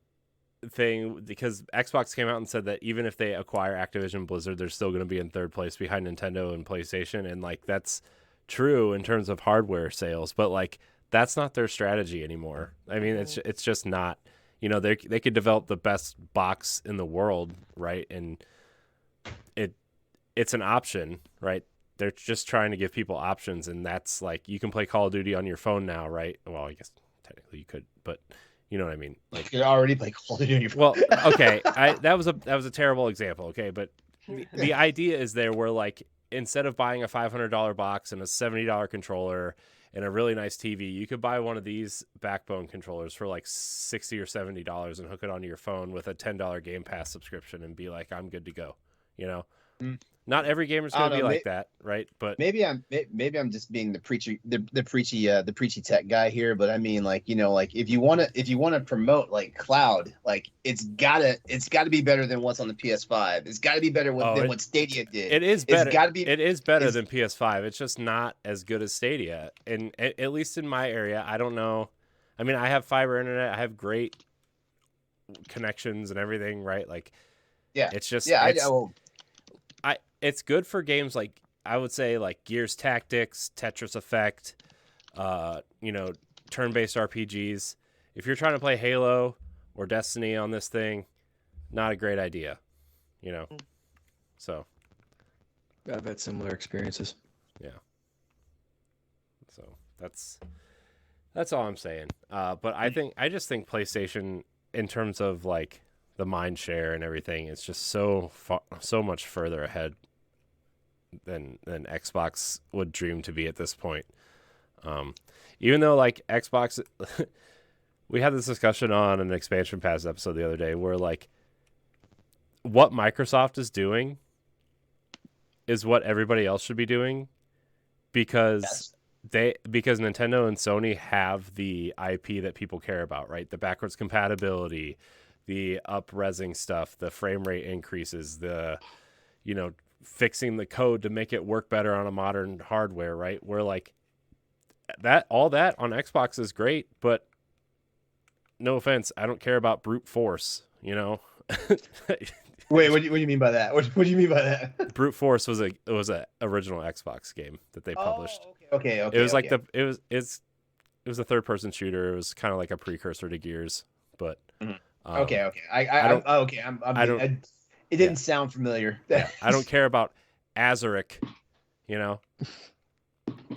thing, because Xbox came out and said that even if they acquire Activision Blizzard, they're still going to be in third place behind Nintendo and PlayStation, and like that's true in terms of hardware sales, but like that's not their strategy anymore. I mean, it's just not. You know, they could develop the best box in the world, right? And it's an option, right? They're just trying to give people options, and that's like you can play Call of Duty on your phone now, right? Well, I guess technically you could, but you know what I mean. Like you could already play Call of Duty on your phone. Well, okay, that was a terrible example, okay, but the idea is there where like, instead of buying a $500 box and a $70 controller and a really nice TV, you could buy one of these Backbone controllers for like $60 or $70 and hook it onto your phone with a $10 Game Pass subscription and be like, I'm good to go. You know, not every gamer's going to be like that, right? But maybe I'm just being the preachy tech guy here. But I mean, like, you know, like if you want to promote like cloud, like it's gotta be better than what's on the PS5. It's got to be better than what Stadia did. It is better. It is better than PS5. It's just not as good as Stadia. And at least in my area, I don't know. I mean, I have fiber internet. I have great connections and everything, right? Like, yeah, it's just it's good for games like, I would say, like Gears Tactics, Tetris Effect, you know, turn-based RPGs. If you're trying to play Halo or Destiny on this thing, not a great idea, you know. So I've had similar experiences. Yeah. So that's all I'm saying. But I just think PlayStation, in terms of like the mind share and everything, it's just so much further ahead than Xbox would dream to be at this point. Even though like Xbox, we had this discussion on an Expansion Pass episode the other day where like what Microsoft is doing is what everybody else should be doing, because Nintendo and Sony have the IP that people care about, right? The backwards compatibility, the up-resing stuff, the frame rate increases, the, you know, fixing the code to make it work better on a modern hardware, right? Where like all that on Xbox is great, but no offense, I don't care about brute force, you know? Wait, what do you mean by that? What do you mean by that? Brute Force was a original Xbox game that they published. Okay. It was like it was a third person shooter. It was kind of like a precursor to Gears, but okay. It didn't sound familiar. Yeah, I don't care about Azuric, you know.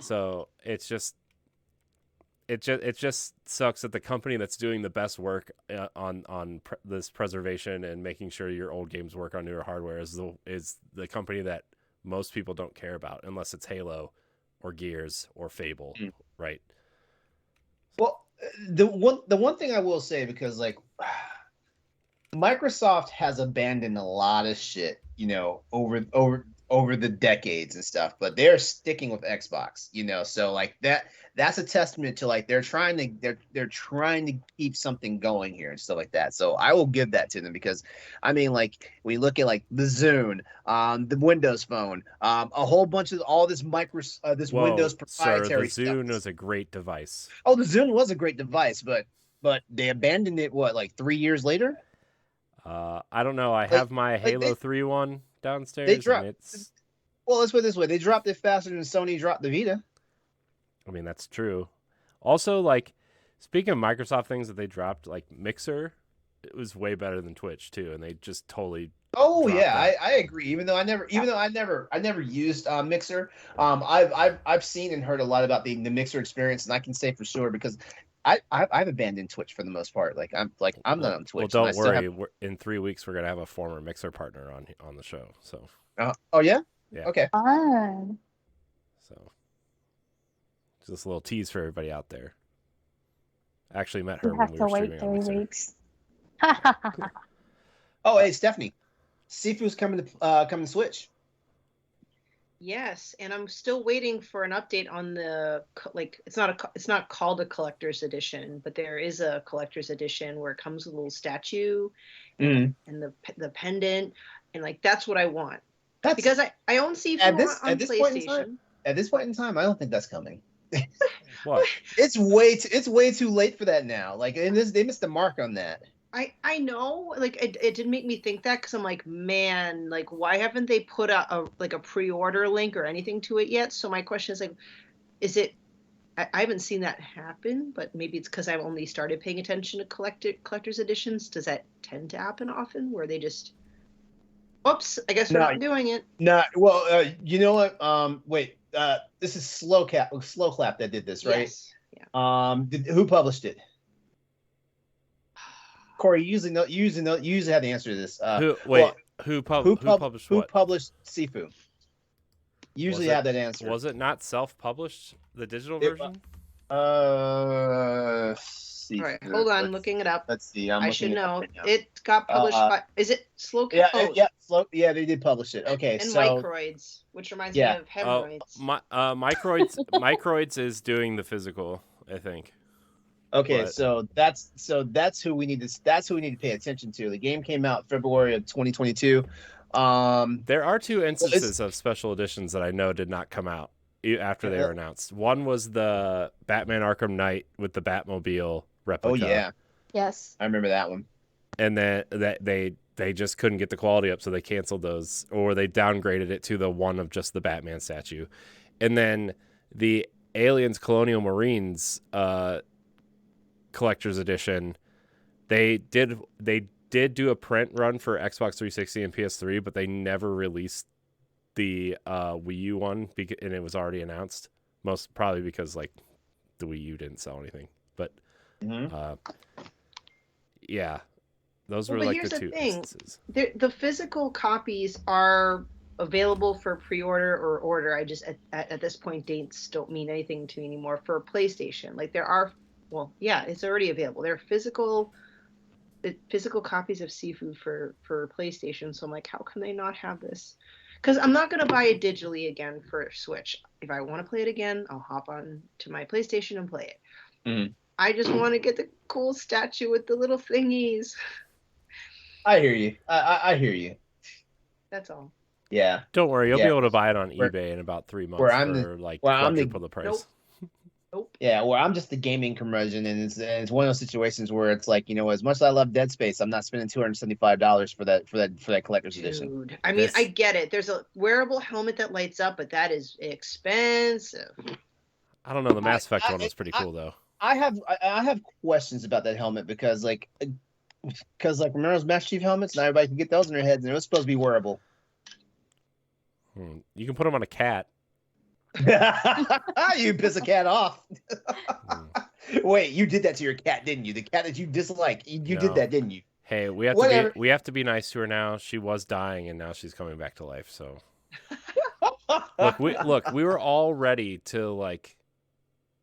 So it just sucks that the company that's doing the best work on this preservation and making sure your old games work on newer hardware is the company that most people don't care about unless it's Halo or Gears or Fable, right? Well, the one thing I will say, because like Microsoft has abandoned a lot of shit, over the decades and stuff, but they're sticking with Xbox, so like that's a testament to like they're trying to keep something going here and stuff like that. So I will give that to them, because I mean, like when you look at like the Zune, the Windows Phone, a whole bunch of all this Windows proprietary stuff. The Zune stuff. was a great device. Oh, the Zune was a great device, but they abandoned it like 3 years later. I don't know. I have my Halo 3 one downstairs. They dropped. It's... Well, let's put it this way: they dropped it faster than Sony dropped the Vita. I mean, that's true. Also, like, speaking of Microsoft things that they dropped, like Mixer, it was way better than Twitch too, and they just totally. Oh yeah, I agree. Even though I never used Mixer, I've seen and heard a lot about the Mixer experience, and I can say for sure because I've abandoned Twitch for the most part. Like I'm not on Twitch. Well, don't worry. In 3 weeks, we're gonna have a former Mixer partner on the show. So. Oh yeah. Yeah. Okay. Fun. So. Just a little tease for everybody out there. Actually met her You when have we to were wait streaming 3 on Mixer. weeks. Oh, hey Stephanie, Sifu's coming to Switch. Yes, and I'm still waiting for an update on the it's not called a collector's edition, but there is a collector's edition where it comes with a little statue and the pendant, and like that's what I want. Because I own Sifu on PlayStation. At this point in time, I don't think that's coming. What? It's way too late for that now. Like, and they missed the mark on that. I know, like it did make me think that, because I'm like, man, like why haven't they put a pre-order link or anything to it yet? So my question is like, is it? I haven't seen that happen, but maybe it's because I've only started paying attention to collector's editions. Does that tend to happen often, where they just, oops, I guess we're not doing it? No, well, you know what? Wait, this is Slow Clap that did this, right? Yes. Yeah. Who published it? Courty, you usually have the answer to this. Who published what? Who published Sifu? Usually have that answer. Was it not self-published, the digital version? Sifu. All right, hold on, looking it up. Let's see. I should know. It got published by. Is it Slow? Yeah, they did publish it. Okay, and so Microids, which reminds me of hemorrhoids. Microids is doing the physical, I think. Okay, but... so that's who we need to pay attention to. The game came out February of 2022. There are two instances of special editions that I know did not come out after they were announced. One was the Batman Arkham Knight with the Batmobile replica. Oh yeah, yes, I remember that one. And then they just couldn't get the quality up, so they canceled those, or they downgraded it to the one of just the Batman statue. And then the Aliens Colonial Marines collector's edition, they did do a print run for Xbox 360 and PS3, but they never released the Wii U one, and it was already announced. Most probably because like the Wii U didn't sell anything. But yeah, those were like the two instances. The physical copies are available for pre-order or order. I just at this point dates don't mean anything to me anymore for PlayStation. Like there are, well, yeah, it's already available. There are physical copies of Sifu for PlayStation. So I'm like, how can they not have this? Because I'm not gonna buy it digitally again for Switch. If I want to play it again, I'll hop on to my PlayStation and play it. I just want to get the cool statue with the little thingies. I hear you. I hear you. That's all. Yeah. Don't worry, you'll be able to buy it on eBay in about 3 months for like quadruple the price. Nope. Yeah, well, I'm just the gaming curmudgeon, and it's one of those situations where it's like, as much as I love Dead Space, I'm not spending $275 for that collector's edition. I mean, I get it. There's a wearable helmet that lights up, but that is expensive. I don't know. The Mass Effect one was pretty cool though. I have questions about that helmet because remember those Master Chief helmets? Not everybody can get those in their heads, and it was supposed to be wearable. You can put them on a cat. You piss a cat off. Mm. Wait, you did that to your cat, didn't you? The cat that you dislike, you No. did that, didn't you? Hey, we have to be nice to her now. She was dying, and now she's coming back to life. So, look, we were all ready to like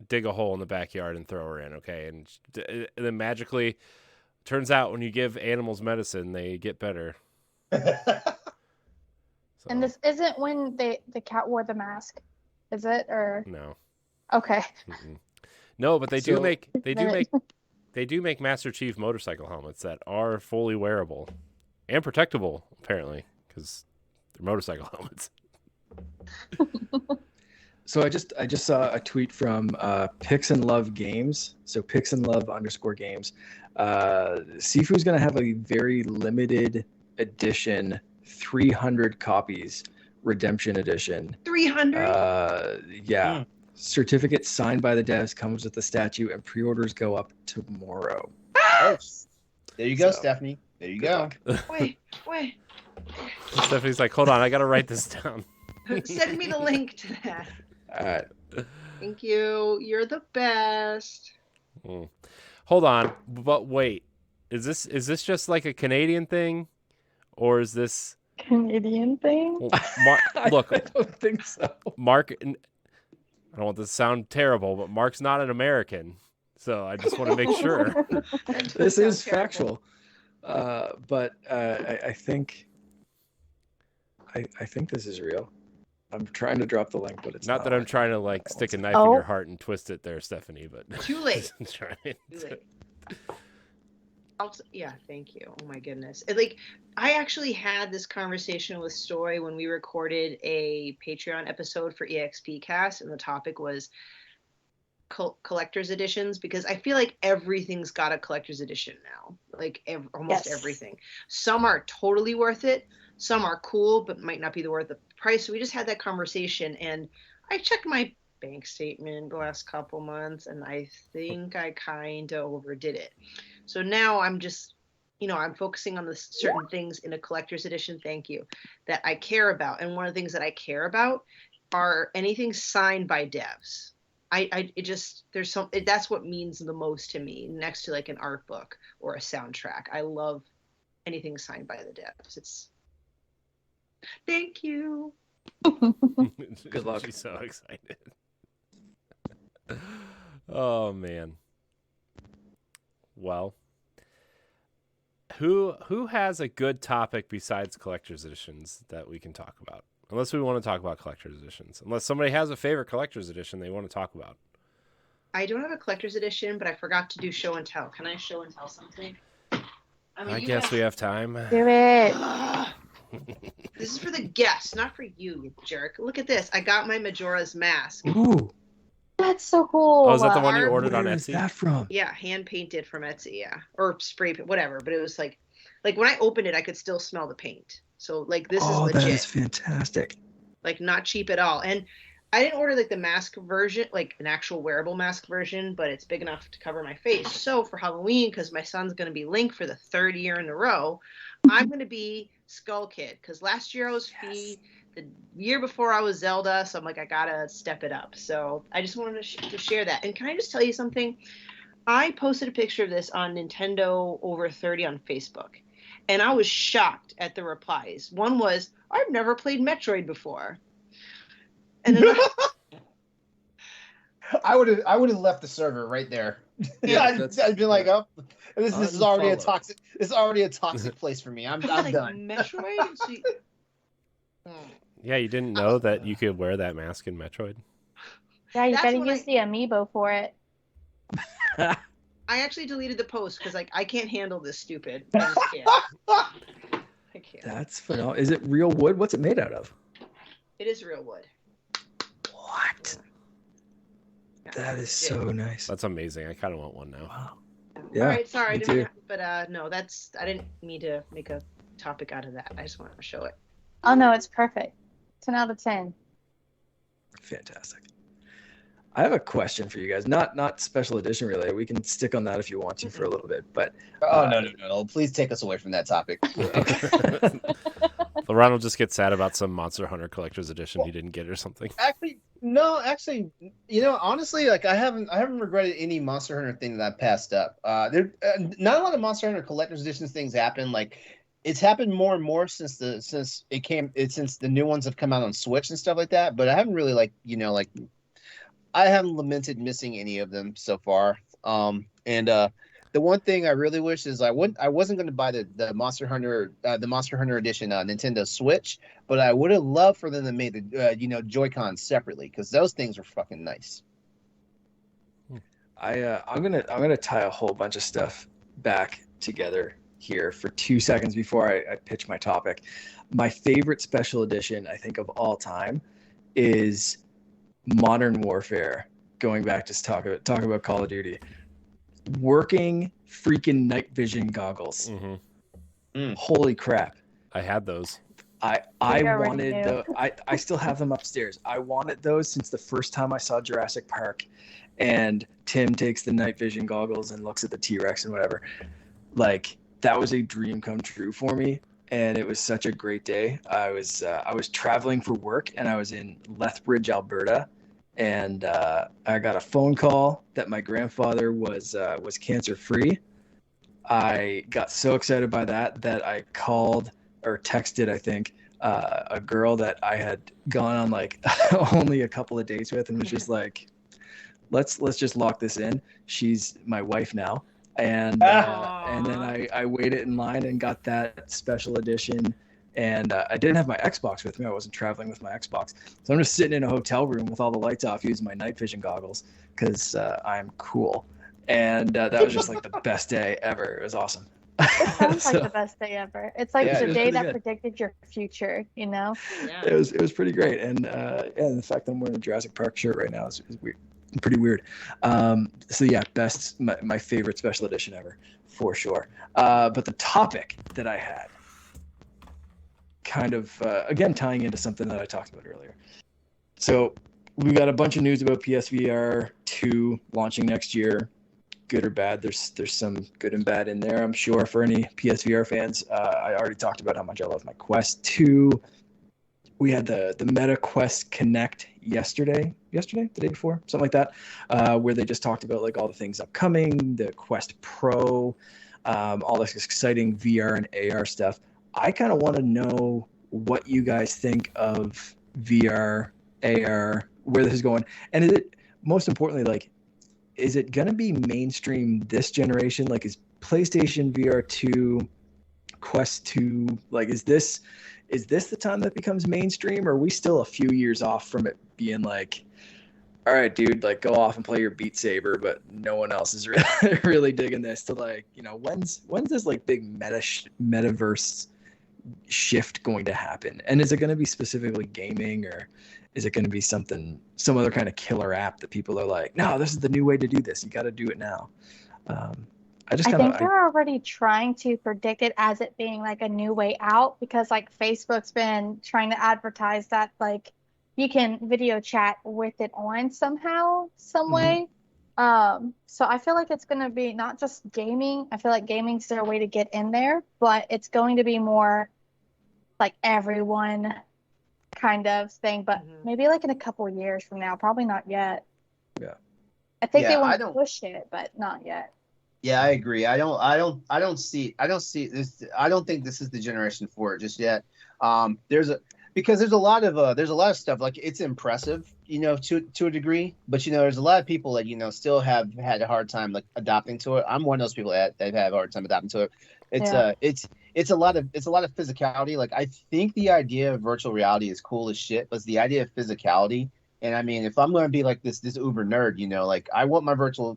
dig a hole in the backyard and throw her in. Okay, and then magically, turns out when you give animals medicine, they get better. So, And this isn't when the cat wore the mask, is it? Or no. okay. Mm-mm. No, but they do So- make Master Chief motorcycle helmets that are fully wearable and protectable, apparently, because they're motorcycle helmets. So I just saw a tweet from Pix and Love Games. So Pix and Love _games. Sifu's going to have a very limited edition, 300 copies, redemption edition. 300. Yeah. Certificate signed by the devs, comes with the statue, and pre-orders go up tomorrow. Oh, there you go, So, Stephanie. There you Good go. luck. Wait. Stephanie's like, hold on, I got to write this down. Send me the link to that. All right. Thank you. You're the best. Hold on, but wait, is this just like a Canadian thing, or is this Canadian thing? Look, I don't think so. Mark? I don't want this to sound terrible, but Mark's not an American, so I just want to make sure. This is Sounds terrible. factual, but I think this is real. I'm trying to drop the link, but it's Not that I'm trying to like stick a knife in Oh. your heart and twist it there, Stephanie, but Too late. I'm trying Too to- late. Yeah, thank you. Oh my goodness. Like, I actually had this conversation with Story when we recorded a Patreon episode for EXP Cast, and the topic was collector's editions, because I feel like everything's got a collector's edition now. Like almost Yes. everything. Some are totally worth it. Some are cool, but might not be worth the price. So we just had that conversation, and I checked my bank statement the last couple months, and I think I kind of overdid it. So now I'm just, I'm focusing on the certain things in a collector's edition, thank you, that I care about. And one of the things that I care about are anything signed by devs. That's what means the most to me, next to like an art book or a soundtrack. I love anything signed by the devs. Thank you. Good luck. She's so excited. Oh man. Well, who has a good topic besides collector's editions that we can talk about? Unless we want to talk about collector's editions. Unless somebody has a favorite collector's edition they want to talk about. I don't have a collector's edition, but I forgot to do show and tell. Can I show and tell something? I guess we have time. Do it. This is for the guests, not for you, you jerk. Look at this. I got my Majora's Mask. Ooh, That's so cool. Oh, is that the one you Art- ordered on where is Etsy? that from? Yeah, hand painted from Etsy, yeah. Or spray paint, whatever. But it was like when I opened it, I could still smell the paint. So like this is That legit. is fantastic. Like not cheap at all. And I didn't order like the mask version, like an actual wearable mask version, but it's big enough to cover my face. So for Halloween, because my son's going to be Link for the 3rd year in a row, I'm going to be Skull Kid. Because last year I was Fee, the year before I was Zelda, so I'm like, I got to step it up. So I just wanted to share that. And can I just tell you something? I posted a picture of this on Nintendo Over 30 on Facebook, and I was shocked at the replies. One was, I've never played Metroid before. And then I would have left the server right there. Yeah, I'd been like, oh, this is already a Unfollow. toxic. This is already a toxic place for me. I'm like, done. Metroid? So Yeah, you didn't know that you could wear that mask in Metroid? Yeah, you That's gotta when use the amiibo for it. I actually deleted the post because like I can't handle this stupid. I just can't. I can't. That's phenomenal. Is it real wood? What's it made out of? It is real wood. What? Yeah. That is so nice. That's amazing. I kind of want one now. Wow. All Yeah, right, sorry, I me didn't too. but no, I didn't mean to make a topic out of that. I just wanted to show it. Oh no, it's perfect. 10 out of 10. Fantastic. I have a question for you guys. Not special edition related. We can stick on that if you want to for a little bit. But Oh no! Please take us away from that topic. LeRon will just get sad about some Monster Hunter Collector's Edition he didn't get or something. Actually, No, actually, honestly, like I haven't regretted any Monster Hunter thing that I passed up. Not a lot of Monster Hunter collector's editions things happen. Like it's happened more and more since the new ones have come out on Switch and stuff like that. But I haven't really I haven't lamented missing any of them so far. And the one thing I really wish is I wasn't going to buy the Monster Hunter edition Nintendo Switch, but I would have loved for them to make the Joy-Cons separately because those things are fucking nice. I'm gonna tie a whole bunch of stuff back together here for 2 seconds before I pitch my topic. My favorite special edition, I think, of all time is Modern Warfare. Going back to talk about Call of Duty. Working freaking night vision goggles. Holy crap. I had those. I wanted those. I still have them upstairs. I wanted those since the first time I saw Jurassic Park, and Tim takes the night vision goggles and looks at the T-Rex and whatever. Like that was a dream come true for me, and it was such a great day. I was traveling for work, and I was in Lethbridge, Alberta. And I got a phone call that my grandfather was cancer free. I got so excited by that I called or texted, I think, a girl that I had gone on like only a couple of dates with, and was just like, let's just lock this in. She's my wife now, and then I waited in line and got that special edition. And I didn't have my Xbox with me. I wasn't traveling with my Xbox. So I'm just sitting in a hotel room with all the lights off using my night vision goggles because I'm cool. And that was just like the best day ever. It was awesome. It sounds like the best day ever. It's like the day that predicted your future, Yeah. It was pretty great. And the fact that I'm wearing a Jurassic Park shirt right now is weird. Pretty weird. So yeah, my favorite special edition ever, for sure. But the topic that I had, kind of again tying into something that I talked about earlier. So we've got a bunch of news about PSVR 2 launching next year. Good or bad, there's some good and bad in there, I'm sure, for any PSVR fans. I already talked about how much I love my Quest 2. We had the Meta Quest Connect yesterday, the day before, something like that, where they just talked about like all the things upcoming, the Quest Pro, all this exciting VR and AR stuff. I kind of want to know what you guys think of VR, AR, where this is going. And is it, most importantly, like, is it going to be mainstream this generation? Like, is PlayStation VR 2, Quest 2, like, is this the time that becomes mainstream? Or are we still a few years off from it being like, all right, dude, like, go off and play your Beat Saber, but no one else is really digging this? To like, when's this like big metaverse shift going to happen? And is it going to be specifically gaming, or is it going to be some other kind of killer app that people are like, no, this is the new way to do this, you got to do it now? I think they're already trying to predict it as it being like a new way out, because like Facebook's been trying to advertise that like you can video chat with it on somehow, some way. So I feel like it's going to be not just gaming. I feel like gaming's their way to get in there, but it's going to be more like everyone kind of thing, but maybe like in a couple of years from now, probably not yet. Yeah. I think they want to push it, but not yet. Yeah, I agree. I don't see this. I don't think this is the generation for it just yet. Because there's a lot of stuff, like, it's impressive, to a degree, but there's a lot of people that still have had a hard time like adapting to it. I'm one of those people that have had a hard time adapting to it. It's a lot of physicality. Like, I think the idea of virtual reality is cool as shit, but it's the idea of physicality. And I mean, if I'm going to be like this uber nerd, like, I want my virtual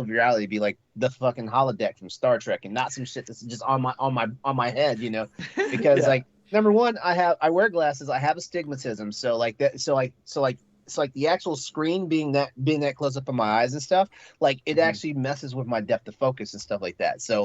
reality to be like the fucking holodeck from Star Trek, and not some shit that's just on my head, because like, number one, I wear glasses. I have astigmatism, so like that. So like the actual screen being that close up on my eyes and stuff, like, it actually messes with my depth of focus and stuff like that. So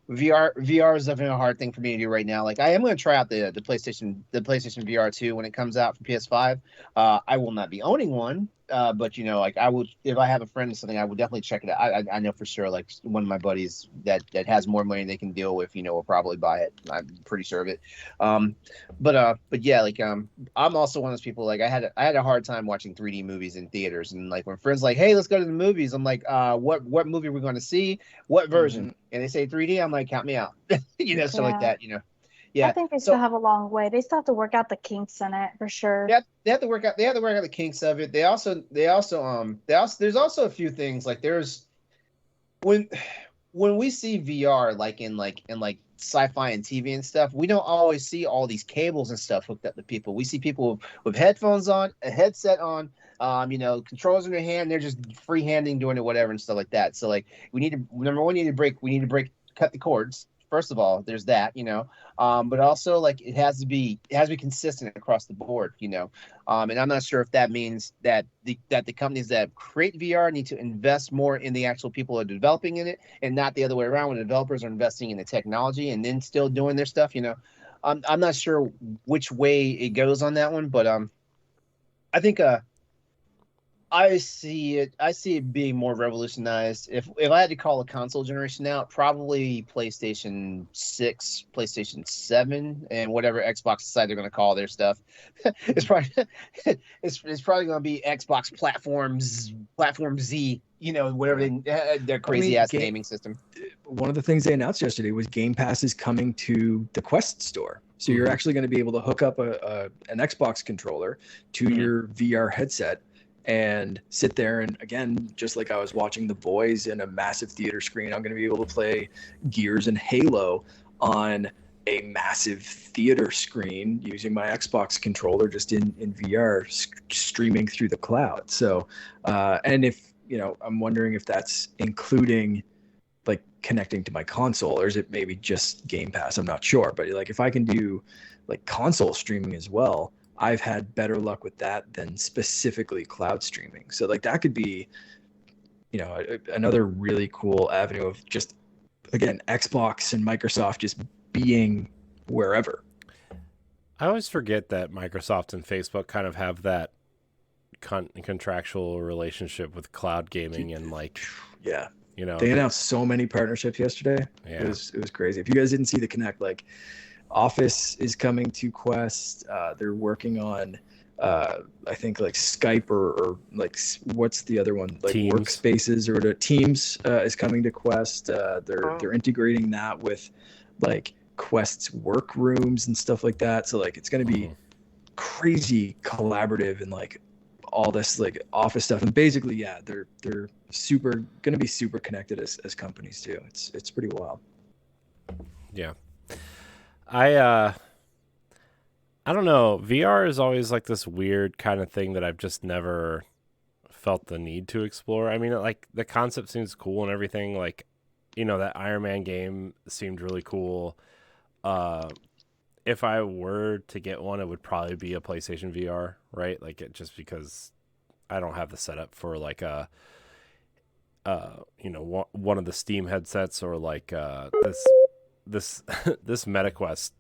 VR is definitely a hard thing for me to do right now. Like, I am going to try out the PlayStation VR 2 when it comes out for PS5. I will not be owning one but like I would, if I have a friend or something, I would definitely check it out. I know for sure, like one of my buddies that has more money they can deal with, will probably buy it. I'm pretty sure of it. But yeah, like I'm also one of those people, like I had a hard time watching 3D movies in theaters, and like when friends like, hey, let's go to the movies, I'm like, what movie are we going to see? What version? And they say 3D, I'm like, count me out. Stuff like that. Yeah, I think they still have a long way. They still have to work out the kinks in it for sure. Yeah, they have to work out the kinks of it. There's also a few things like there's when we see VR like in sci-fi and TV and stuff, we don't always see all these cables and stuff hooked up to people. We see people with headphones on, a headset on, controllers in their hand, they're just freehanding doing it, whatever and stuff like that. So like we need to cut the cords. First of all, there's that, but also like it has to be consistent across the board, and I'm not sure if that means that the companies that create VR need to invest more in the actual people who are developing in it, and not the other way around when the developers are investing in the technology and then still doing their stuff. I'm not sure which way it goes on that one, but I think I see it being more revolutionized. If I had to call a console generation out, probably PlayStation 6, PlayStation 7, and whatever Xbox decide they're going to call their stuff. It's probably going to be Xbox Platform Z, whatever their crazy ass gaming system. One of the things they announced yesterday was Game Pass is coming to the Quest store. So you're actually going to be able to hook up an Xbox controller to your VR headset and sit there, and again, just like I was watching The Boys in a massive theater screen, I'm going to be able to play Gears and Halo on a massive theater screen using my Xbox controller just in VR, streaming through the cloud. So and if I'm wondering if that's including like connecting to my console, or is it maybe just Game Pass? I'm not sure, but like if I can do like console streaming as well, I've had better luck with that than specifically cloud streaming. So like that could be, another really cool avenue of just, again, Xbox and Microsoft just being wherever. I always forget that Microsoft and Facebook kind of have that contractual relationship with cloud gaming and like, yeah, they announced so many partnerships yesterday. Yeah. It was crazy. If you guys didn't see the Connect, like Office is coming to Quest. They're working on, I think like Skype or like what's the other one? Like Teams. Workspaces or the Teams is coming to Quest. They're integrating that with like Quest's workrooms and stuff like that. So like it's going to be crazy collaborative and like all this like Office stuff. And basically, yeah, they're super going to be super connected as companies too. It's pretty wild. Yeah. I don't know. VR is always like this weird kind of thing that I've just never felt the need to explore. I mean, like the concept seems cool and everything. Like, that Iron Man game seemed really cool. If I were to get one, it would probably be a PlayStation VR, right? Like just because I don't have the setup for like one of the Steam headsets or like this MetaQuest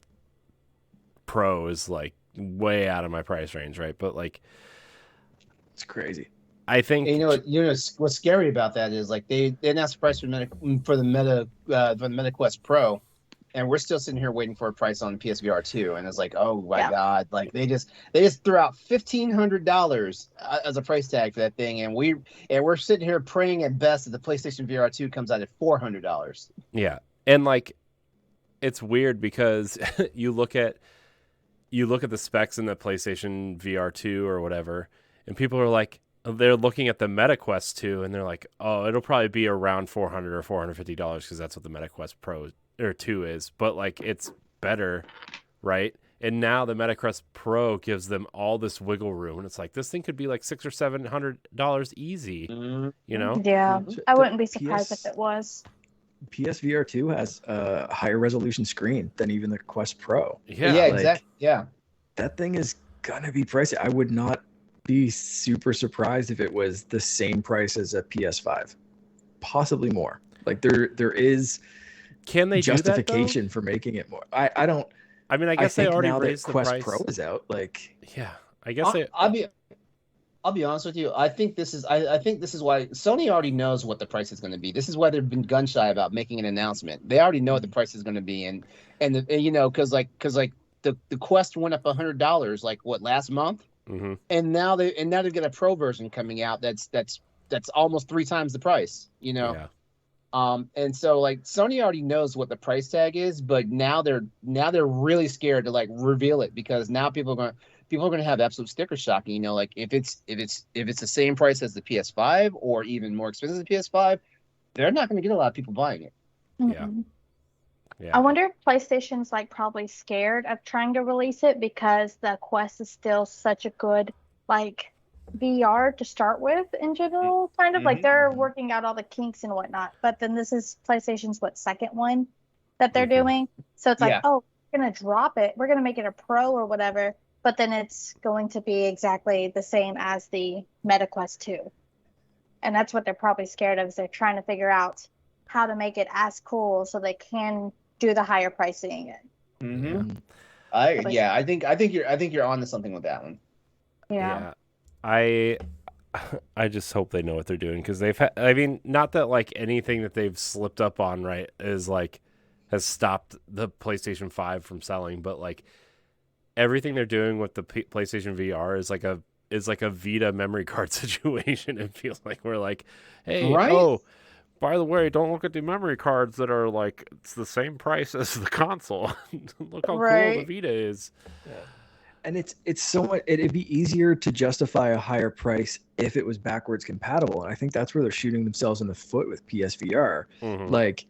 Pro is like way out of my price range, right? But like, it's crazy. I think what's scary about that is like they announced the price for the MetaQuest Pro, and we're still sitting here waiting for a price on PSVR 2, and it's like, oh my god, like they just threw out $1,500 as a price tag for that thing, and we're sitting here praying at best that the PlayStation VR 2 comes out at $400. Yeah, and like it's weird because you look at the specs in the PlayStation VR 2 or whatever, and people are like, they're looking at the MetaQuest 2 and they're like, oh, it'll probably be around $400 or $450 because that's what the MetaQuest Pro or 2 is. But like it's better, right? And now the MetaQuest Pro gives them all this wiggle room, and it's like this thing could be like $600 or $700 easy, Yeah, I wouldn't be surprised if it was. PSVR 2 has a higher resolution screen than even the Quest Pro. Yeah, exactly. Yeah, that thing is gonna be pricey. I would not be super surprised if it was the same price as a PS5, possibly more. Like there is justification for making it more. I don't. I mean, I guess they already raised the Quest price. Pro is out. Like, yeah, I guess I'll be honest with you. I think this is why Sony already knows what the price is going to be. This is why they've been gun shy about making an announcement. They already know what the price is going to be, and because the Quest went up $100 like what last month, and now they've got a Pro version coming out that's almost 3 times the price. Yeah. And so like Sony already knows what the price tag is, but now they're really scared to like reveal it, because now people are going to have absolute sticker shock. Like if it's the same price as the PS5 or even more expensive than the PS5, they're not going to get a lot of people buying it. Yeah. Yeah. I wonder if PlayStation's like probably scared of trying to release it because the Quest is still such a good like VR to start with in general, kind of like they're working out all the kinks and whatnot. But then this is PlayStation's second one that they're doing. So it's like, oh, we're gonna drop it. We're gonna make it a Pro or whatever. But then it's going to be exactly the same as the Meta Quest 2. And that's what they're probably scared of, is they're trying to figure out how to make it as cool so they can do the higher pricing. I think you're on to something with that one. Yeah. I just hope they know what they're doing, because not that like anything that they've slipped up on, right, is like has stopped the PlayStation 5 from selling, but like everything they're doing with the PlayStation VR is like a Vita memory card situation. It feels like we're like, hey, by the way, don't look at the memory cards that are like it's the same price as the console. Look how cool the Vita is. Yeah. And it's so much. It'd be easier to justify a higher price if it was backwards compatible, and I think that's where they're shooting themselves in the foot with PSVR. Like,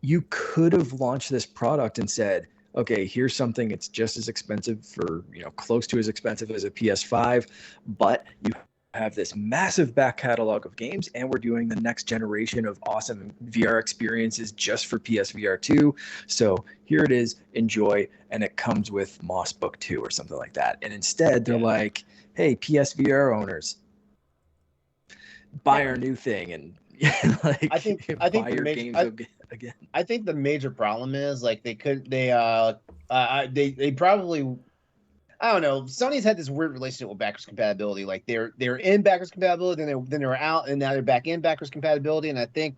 you could have launched this product and said, okay, here's something. It's just as expensive for close to as expensive as a PS5, but you have this massive back catalog of games, and we're doing the next generation of awesome VR experiences just for PSVR 2. So here it is, enjoy, and it comes with Moss Book 2 or something like that. And instead, they're like, hey, PSVR owners, buy our new thing, and like, I think buy your games again. I think the major problem is like they probably, I don't know. Sony's had this weird relationship with backwards compatibility. Like they're in backwards compatibility, then they were out, and now they're back in backwards compatibility. And I think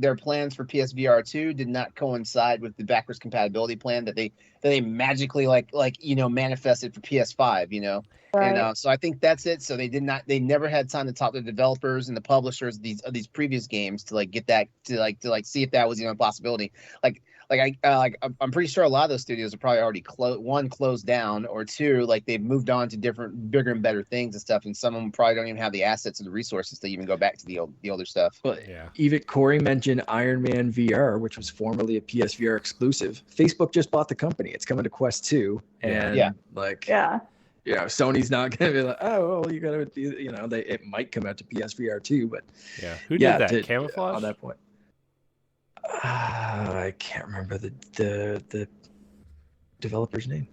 their plans for PSVR 2 did not coincide with the backwards compatibility plan that they magically manifested for PS5. Right. And so I think that's it. So they never had time to talk to the developers and the publishers of these previous games to like get that to see if that was a possibility. I'm pretty sure a lot of those studios are probably already closed down, or two, like they've moved on to different, bigger and better things and stuff. And some of them probably don't even have the assets or the resources to even go back to the older stuff. But even Courty mentioned Iron Man VR, which was formerly a PSVR exclusive. Facebook just bought the company. It's coming to Quest 2, and Sony's not going to be like, oh, well, you got to do, it might come out to PSVR 2, but who did that? Camouflage on that point. I can't remember the developer's name.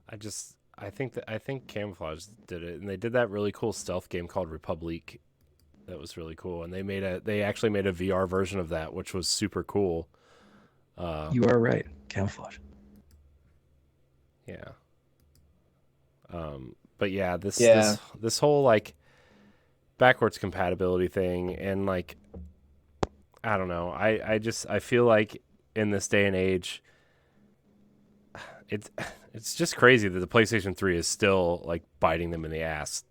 I think Camouflage did it, and they did that really cool stealth game called Republic. That was really cool, and they actually made a VR version of that, which was super cool. You are right, Camouflage. Yeah. But this whole like backwards compatibility thing, and like, I don't know. I feel like in this day and age, it's just crazy that the PlayStation 3 is still like biting them in the ass,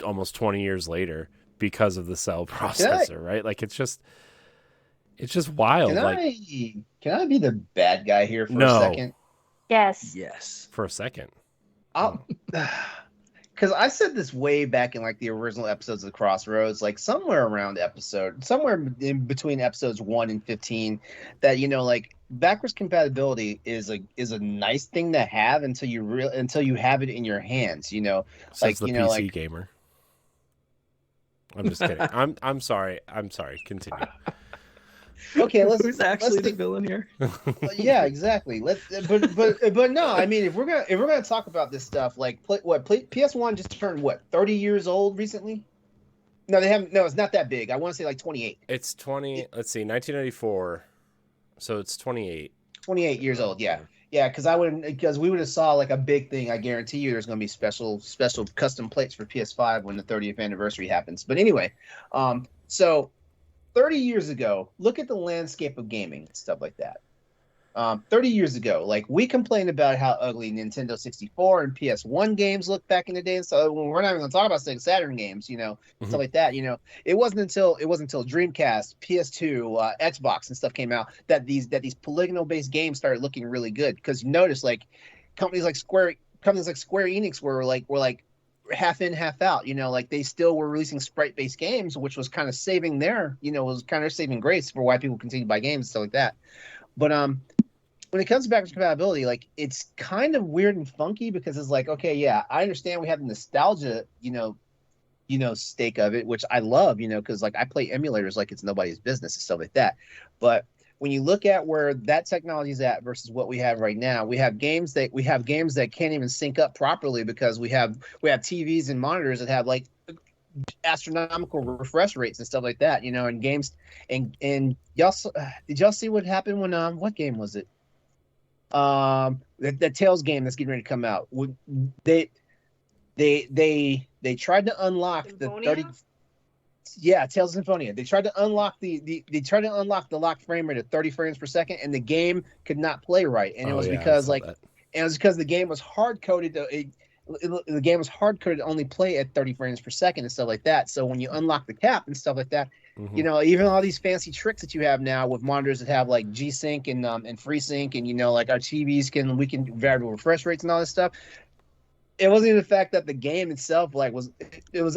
almost 20 years later because of the cell processor, right? Like it's just wild. Can I be the bad guy here for a second? Yes. For a second. Because I said this way back in like the original episodes of the Crossroads, like somewhere in between episodes 1 and 15, that like backwards compatibility is a nice thing to have until you have it in your hands. Says the PC gamer. I'm just kidding. I'm sorry. Continue. Okay, who's actually the villain here? Yeah, exactly. But no, I mean, if we're gonna talk about this stuff, like PS1 just turned 30 years old recently? No, they haven't. No, it's not that big. I want to say like 28. It's 20. Let's see, 1994. So it's 28. 28 years old. Yeah. Yeah, because we would have saw like a big thing. I guarantee you, there's going to be special custom plates for PS5 when the 30th anniversary happens. But anyway, so 30 years ago, look at the landscape of gaming and stuff like that. 30 years ago, like we complained about how ugly Nintendo 64 and PS1 games looked back in the day. So we're not even going to talk about Sega Saturn games, stuff like that. It wasn't until Dreamcast, PS2, Xbox and stuff came out that these polygonal based games started looking really good. Because you notice like companies like Square Enix were like half in, half out. Like they still were releasing sprite based games, which was kind of saving saving grace for why people continue to buy games and stuff like that. But when it comes to backwards compatibility, like it's kind of weird and funky because it's like, okay, yeah, I understand we have the nostalgia, stake of it, which I love, because like I play emulators like it's nobody's business and stuff like that. But when you look at where that technology is at versus what we have right now, we have games that can't even sync up properly because we have TVs and monitors that have like astronomical refresh rates and stuff like that, and games and y'all did y'all see what happened when what game was it? That Tales game that's getting ready to come out. They tried to unlock Symphonia? the 30. Yeah, Tales of Symphonia. They tried to unlock the locked frame rate at 30 frames per second, and the game could not play right. And it was because the game was hard coded to the game was hard coded to only play at 30 frames per second and stuff like that. So when you unlock the cap and stuff like that, even all these fancy tricks that you have now with monitors that have like G-Sync and FreeSync and like our TVs we can variable refresh rates and all this stuff. It wasn't even the fact that the game itself was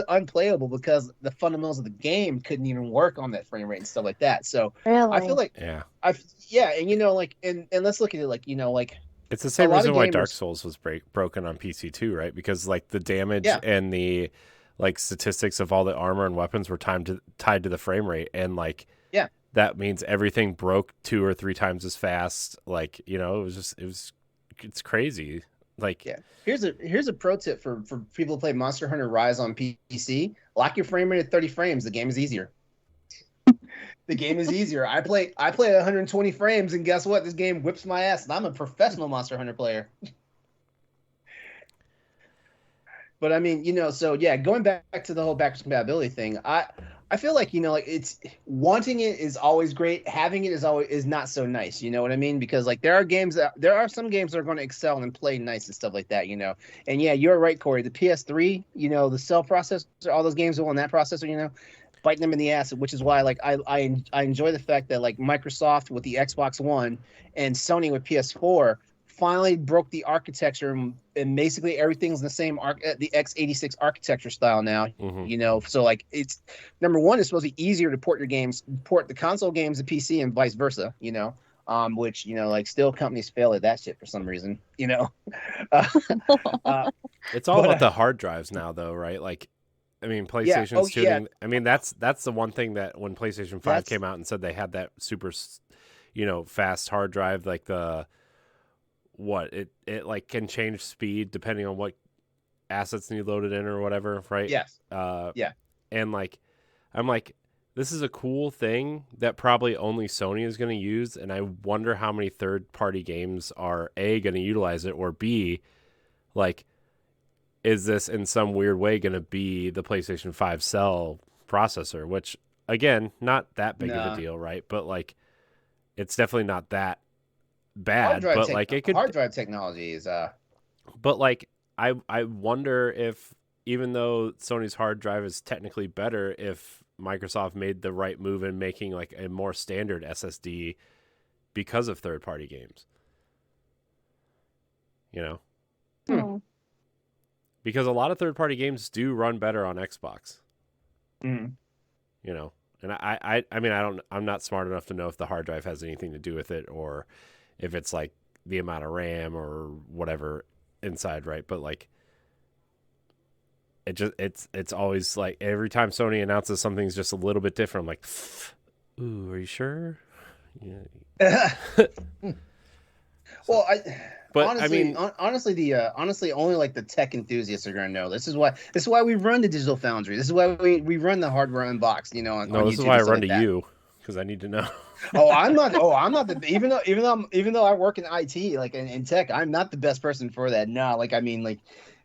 unplayable because the fundamentals of the game couldn't even work on that frame rate and stuff like that. So really? I feel like and let's look at it like it's the same reason why Dark Souls was broken on PC too, right? Because like the damage and the like statistics of all the armor and weapons were tied to the frame rate, and like that means everything broke 2 or 3 times as fast. Like it's crazy. Like here's a pro tip for people who play Monster Hunter Rise on PC: lock your frame rate at 30 frames. The game is easier. The game is easier. I play at 120 frames, and guess what? This game whips my ass, and I'm a professional Monster Hunter player. But I mean, going back to the whole backwards compatibility thing, I feel like like it's wanting it is always great, having it is not so nice. You know what I mean? Because like there are some games that are going to excel and play nice and stuff like that. And yeah, you're right, Courty. The PS3, the cell processor, all those games are on that processor. Biting them in the ass, which is why like I enjoy the fact that like Microsoft with the Xbox One and Sony with PS4 finally broke the architecture and basically everything's the same the x86 architecture style now. So like it's number one, it's supposed to be easier to port the console games to PC and vice versa. Which like still companies fail at that shit for some reason. It's all about the hard drives now, though, right? Like. I mean, PlayStation's tuning. I mean, that's the one thing that when PlayStation 5 came out and said they had that super, fast hard drive, like it like can change speed depending on what assets need loaded in or whatever, right? Yes. And like, I'm like, this is a cool thing that probably only Sony is going to use, and I wonder how many third-party games are A, going to utilize it, or B, like, is this in some weird way going to be the PlayStation 5 cell processor, which again, not that big of a deal, right? But like, it's definitely not that bad, but like it could hard drive technology is but like, I wonder if even though Sony's hard drive is technically better, if Microsoft made the right move in making like a more standard SSD because of third party games, Because a lot of third-party games do run better on Xbox. And I'm not smart enough to know if the hard drive has anything to do with it or if it's like the amount of RAM or whatever inside, right? But like, it's always like every time Sony announces something's just a little bit different, I'm like, ooh, are you sure? Yeah. Well, But honestly, only like the tech enthusiasts are gonna know. This is why we run the Digital Foundry. This is why we run the Hardware Unboxed. This is why I run to you. Because I need to know. I'm not the even though I work in IT, like in tech, I'm not the best person for that. No, like I mean, like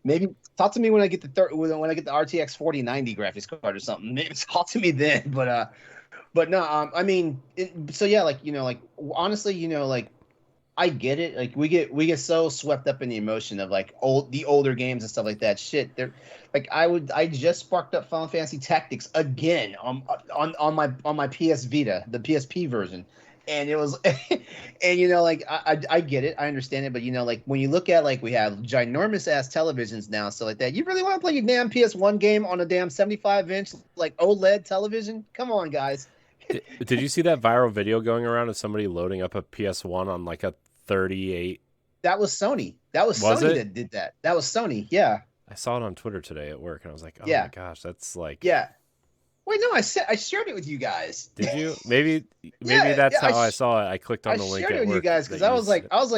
maybe talk to me when I get when I get the RTX 4090 graphics card or something. Maybe talk to me then. But no, I mean, so yeah, like like honestly, like I get it. Like we get so swept up in the emotion of like the older games and stuff like that. Shit, they're like I just sparked up Final Fantasy Tactics again on my PS Vita, the PSP version, and it was, and like I get it, I understand it, but like when you look at like we have ginormous ass televisions now, so like that, you really want to play your damn PS1 game on a damn 75-inch like OLED television? Come on, guys. Did you see that viral video going around of somebody loading up a PS1 on like a 38? That was Sony. That was Sony that did that. That was Sony. Yeah. I saw it on Twitter today at work, and I was like, "Oh yeah. my gosh, that's like." Yeah. Wait, no, I shared it with you guys. Did you? Maybe that's how I saw it. I clicked on the link. I shared it with you guys because I was like, it was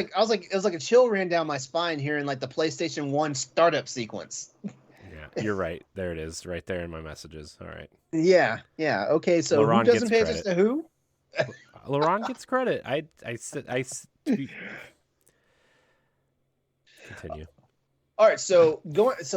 like a chill ran down my spine hearing like the PlayStation 1 startup sequence. Yeah, you're right. There it is, right there in my messages. All right. Yeah. Okay, so LeRon who doesn't pay attention to who? LeRon gets credit. Continue. All right, so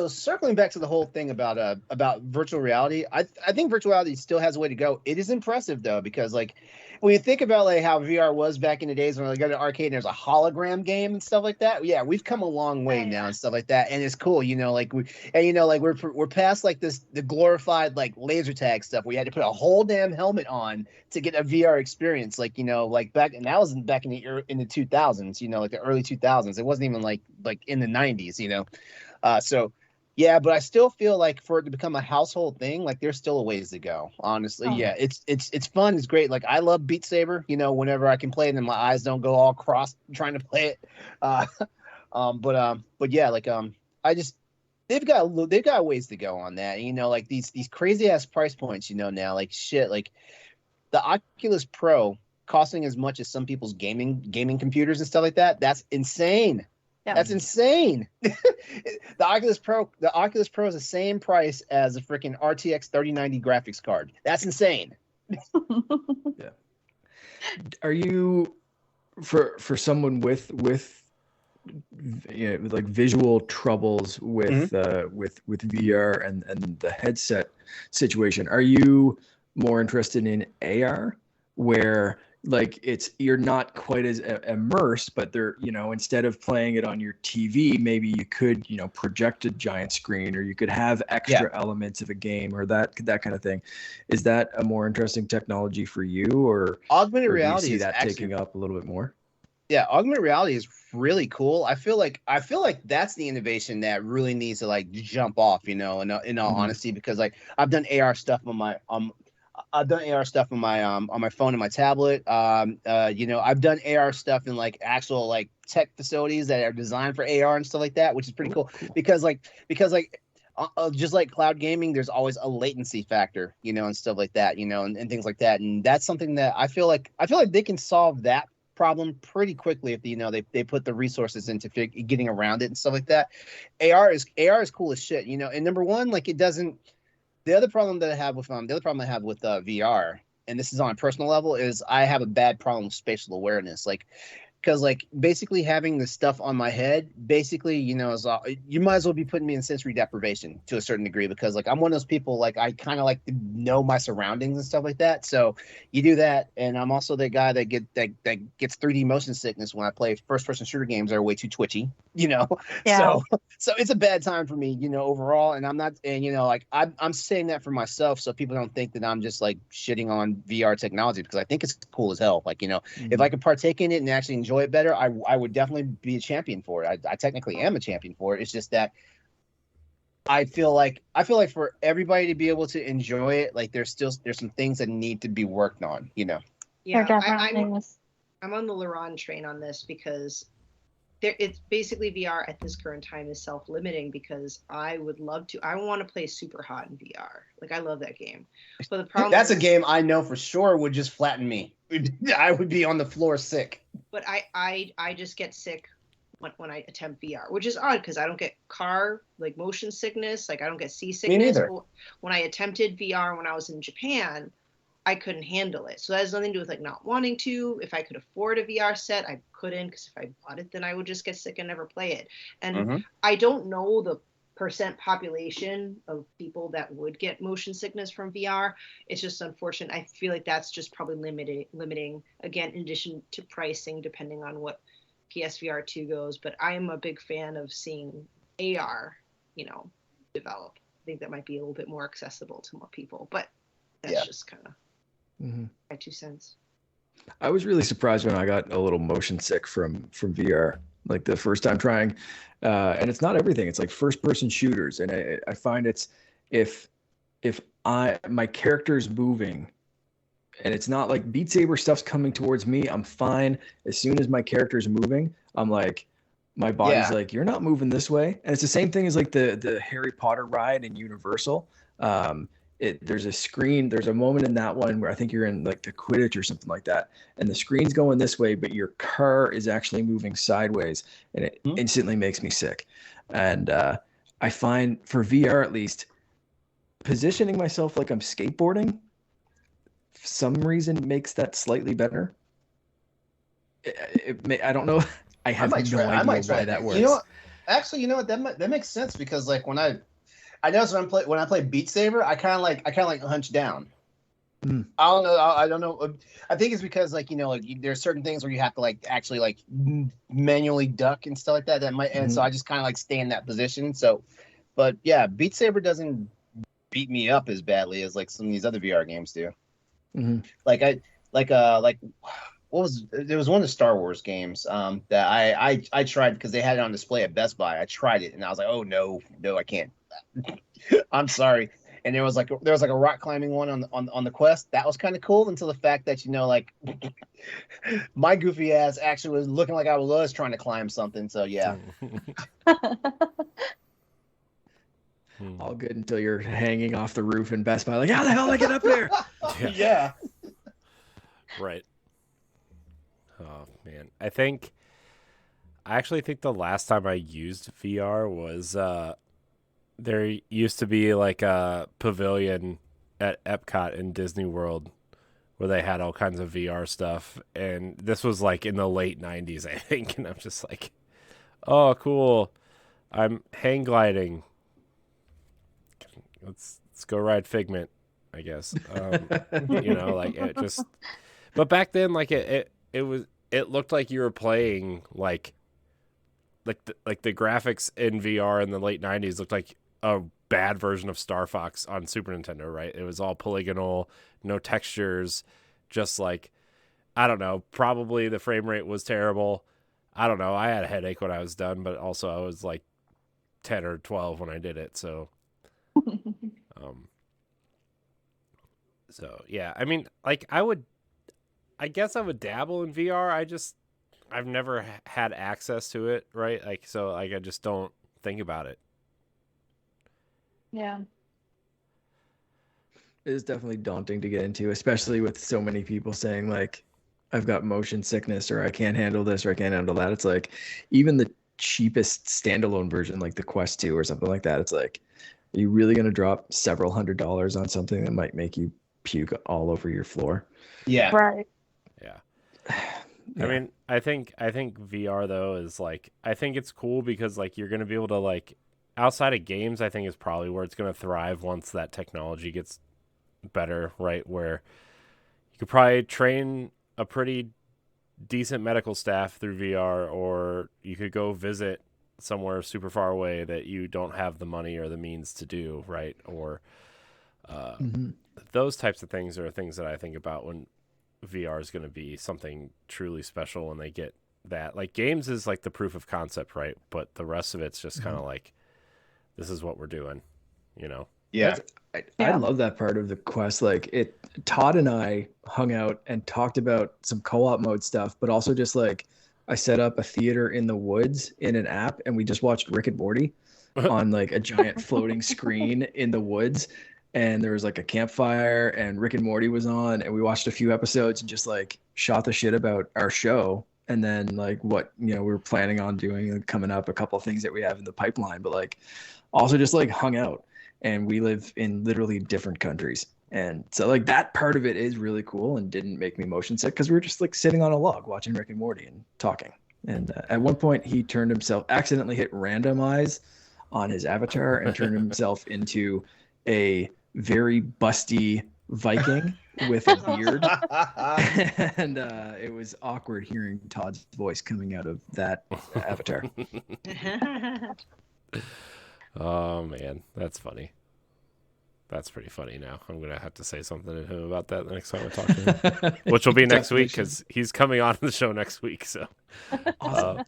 circling back to the whole thing about virtual reality, I think virtual reality still has a way to go. It is impressive though, because like when you think about like how VR was back in the days when we go to arcade and there's a hologram game and stuff like that. Yeah, we've come a long way now and stuff like that, and it's cool. Like we're past like the glorified like laser tag stuff. We had to put a whole damn helmet on to get a VR experience. Like like back, and that was back in the 2000s. Like the early 2000s. It wasn't even like in the 90s. So. Yeah, but I still feel like for it to become a household thing, like there's still a ways to go. Honestly, yeah, it's fun, it's great. Like I love Beat Saber. Whenever I can play it, and my eyes don't go all crossed trying to play it. But yeah, like I just they've got ways to go on that. Like these crazy ass price points. Now like shit, like the Oculus Pro costing as much as some people's gaming computers and stuff like that. That's insane. Yeah. That's insane. The Oculus Pro is the same price as a freaking RTX 3090 graphics card. That's insane. Yeah. Are you for someone with like visual troubles with with VR and the headset situation, are you more interested in AR, where like you're not quite as immersed, but they're instead of playing it on your TV, maybe you could project a giant screen, or you could have extra elements of a game, or that kind of thing? Is that a more interesting technology for you, or augmented reality? Do you see that taking up a little bit more? Yeah, augmented reality is really cool. I feel like that's the innovation that really needs to like jump off. In all honesty, because like I've done AR stuff on my I've done AR stuff on my phone and my tablet. I've done AR stuff in like actual like tech facilities that are designed for AR and stuff like that, which is pretty cool because just like cloud gaming, there's always a latency factor, and stuff like that, and things like that. And that's something that I feel like they can solve that problem pretty quickly if they put the resources into getting around it and stuff like that. AR is cool as shit, and number one, like it doesn't. The other problem I have with VR, and this is on a personal level, is I have a bad problem with spatial awareness. Like, because like basically having this stuff on my head, basically, you might as well be putting me in sensory deprivation to a certain degree, because like I'm one of those people, like I kind of like to know my surroundings and stuff like that. So you do that, and I'm also the guy that gets 3D motion sickness when I play first person shooter games that are way too twitchy. Yeah. So it's a bad time for me, overall. And I'm not, and like I'm saying that for myself, so people don't think that I'm just like shitting on VR technology, because I think it's cool as hell. Like if I could partake in it and actually enjoy it better, I would definitely be a champion for it. I technically am a champion for it. It's just that I feel like for everybody to be able to enjoy it, like there's some things that need to be worked on. Yeah, I'm on the LeRon train on this, because it's basically VR at this current time is self-limiting, because I want to play Super Hot in VR. Like I love that game. But the problem that's a game I know for sure would just flatten me. I would be on the floor sick. But I just get sick when I attempt VR, which is odd because I don't get car like motion sickness, like I don't get seasickness. Me neither. When I attempted VR when I was in Japan, I couldn't handle it. So that has nothing to do with like not wanting to. If I could afford a VR set, I couldn't, because if I bought it, then I would just get sick and never play it. And I don't know the percent population of people that would get motion sickness from VR. It's just unfortunate. I feel like that's just probably limiting, again, in addition to pricing, depending on what PSVR 2 goes. But I am a big fan of seeing AR, develop. I think that might be a little bit more accessible to more people, but that's just kind of my 2 cents. I was really surprised when I got a little motion sick from VR, like the first time trying. And it's not everything. It's like first person shooters. And I find it's if my character's moving and it's not like Beat Saber stuff's coming towards me, I'm fine. As soon as my character's moving, I'm like, my body's like, you're not moving this way. And it's the same thing as like the Harry Potter ride in Universal. There's a moment in that one where I think you're in like the Quidditch or something like that, and the screen's going this way, but your car is actually moving sideways, and it instantly makes me sick. And I find for VR at least, positioning myself like I'm skateboarding, for some reason makes that slightly better. I don't know. I have no idea why that works. You know what? That makes sense, because like when I notice when I play Beat Saber, I kind of like hunch down. I don't know. I think it's because there's certain things where you have to like actually like manually duck and stuff like that. And so I just kind of like stay in that position. So, but yeah, Beat Saber doesn't beat me up as badly as like some of these other VR games do. There was one of the Star Wars games that I tried because they had it on display at Best Buy. I tried it and I was like, oh no, I can't. I'm sorry. And there was like a rock climbing one on the Quest. That was kind of cool until the fact that my goofy ass actually was looking like I was trying to climb something. So yeah. All good until you're hanging off the roof in Best Buy, like, how the hell did I get up here? Yeah. Right. Oh man, I actually think the last time I used VR was there used to be like a pavilion at Epcot in Disney World where they had all kinds of VR stuff, and this was like in the late 90s, I think, and I'm just like, oh cool, I'm hang gliding. Let's go ride Figment, I guess. Like it just. But back then, like it looked like you were playing like the graphics in VR in the late 90s looked like a bad version of Star Fox on Super Nintendo, right? It was all polygonal, no textures, just like, I don't know, probably the frame rate was terrible. I don't know. I had a headache when I was done, but also I was like 10 or 12 when I did it, so so yeah, I mean, like I guess I would dabble in VR. I've never had access to it, right? Like, so like I just don't think about it. Yeah. It is definitely daunting to get into, especially with so many people saying like, I've got motion sickness, or I can't handle this, or I can't handle that. It's like, even the cheapest standalone version, like the Quest 2 or something like that, it's like, are you really going to drop several $100s on something that might make you puke all over your floor? Yeah. Right. Yeah. I mean, I think VR though is like, I think it's cool because like you're going to be able to like, outside of games, I think is probably where it's going to thrive once that technology gets better, right? Where you could probably train a pretty decent medical staff through VR, or you could go visit somewhere super far away that you don't have the money or the means to do, right? Or those types of things are things that I think about when VR is going to be something truly special when they get that. Like games is like the proof of concept, right? But the rest of it's just kind of like, this is what we're doing, Yeah. I love that part of the Quest. Like Todd and I hung out and talked about some co-op mode stuff, but also just like, I set up a theater in the woods in an app, and we just watched Rick and Morty on like a giant floating screen in the woods. And there was like a campfire, and Rick and Morty was on, and we watched a few episodes and just like shot the shit about our show. And then like what, we were planning on doing and coming up, a couple of things that we have in the pipeline, but like also just like hung out. And we live in literally different countries. And so like that part of it is really cool and didn't make me motion sick because we were just like sitting on a log watching Rick and Morty and talking. And at one point he accidentally hit randomize on his avatar and turned himself into a very busty Viking with a beard. And it was awkward hearing Todd's voice coming out of that avatar. Oh man, that's funny. That's pretty funny now. I'm going to have to say something to him about that the next time I talk to him, which will be next week because he's coming on the show next week. So Awesome.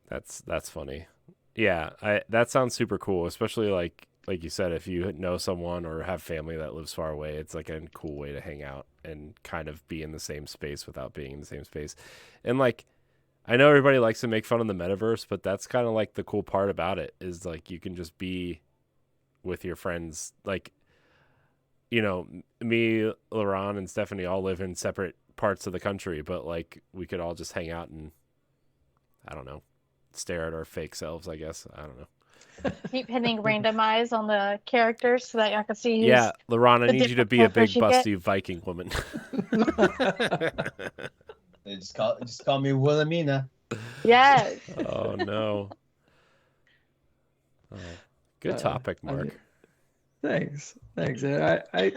That's funny. Yeah, that sounds super cool, especially like you said, if you know someone or have family that lives far away, it's like a cool way to hang out and kind of be in the same space without being in the same space. And like, I know everybody likes to make fun of the metaverse, but that's kind of like the cool part about it is like you can just be with your friends. Like, you know, me, LeRon, and Stephanie all live in separate parts of the country, but like we could all just hang out and, I don't know, stare at our fake selves, I guess. I don't know. Keep hitting randomize on the characters so that y'all can see who's Yeah, LeRon, I the need you to different be a big characters you get. busty Viking woman. They just call me Wilhelmina. Yes. Oh no. Oh, good topic, Mark. Thanks. And I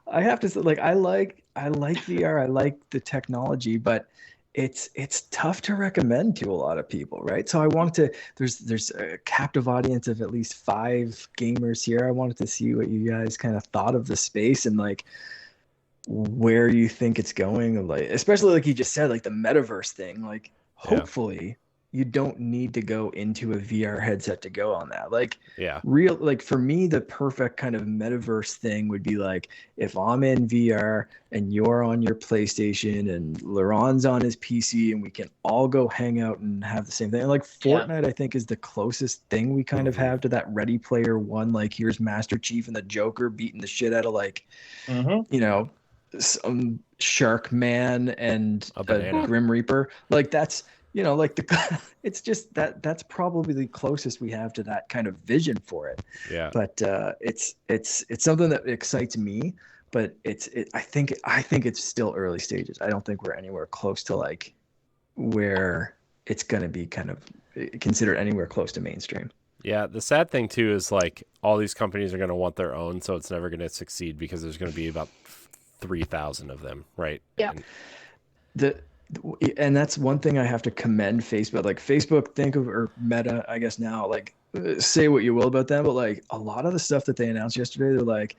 have to say, like, I like VR. I like the technology, but it's tough to recommend to a lot of people, right? So I wanted to. There's a captive audience of at least 5 gamers here. I wanted to see what you guys kind of thought of the space and like where you think it's going, like especially like you just said, like the metaverse thing. Like, hopefully you don't need to go into a VR headset to go on that. Like, like for me, the perfect kind of metaverse thing would be like if I'm in VR and you're on your PlayStation and LeRon's on his PC and we can all go hang out and have the same thing. And like Fortnite, I think, is the closest thing we kind of have to that Ready Player One. Like, here's Master Chief and the Joker beating the shit out of like, you know, some Shark Man and a Grim Reaper. Like that's, you know, like it's just that's probably the closest we have to that kind of vision for it. Yeah. But it's something that excites me, but I think it's still early stages. I don't think we're anywhere close to like where it's going to be kind of considered anywhere close to mainstream. Yeah, the sad thing too is like all these companies are going to want their own, so it's never going to succeed because there's going to be about 3,000 of them, right? Yeah. And that's one thing I have to commend Facebook. Like Facebook, or Meta, I guess now, like say what you will about them, but like a lot of the stuff that they announced yesterday, they're like,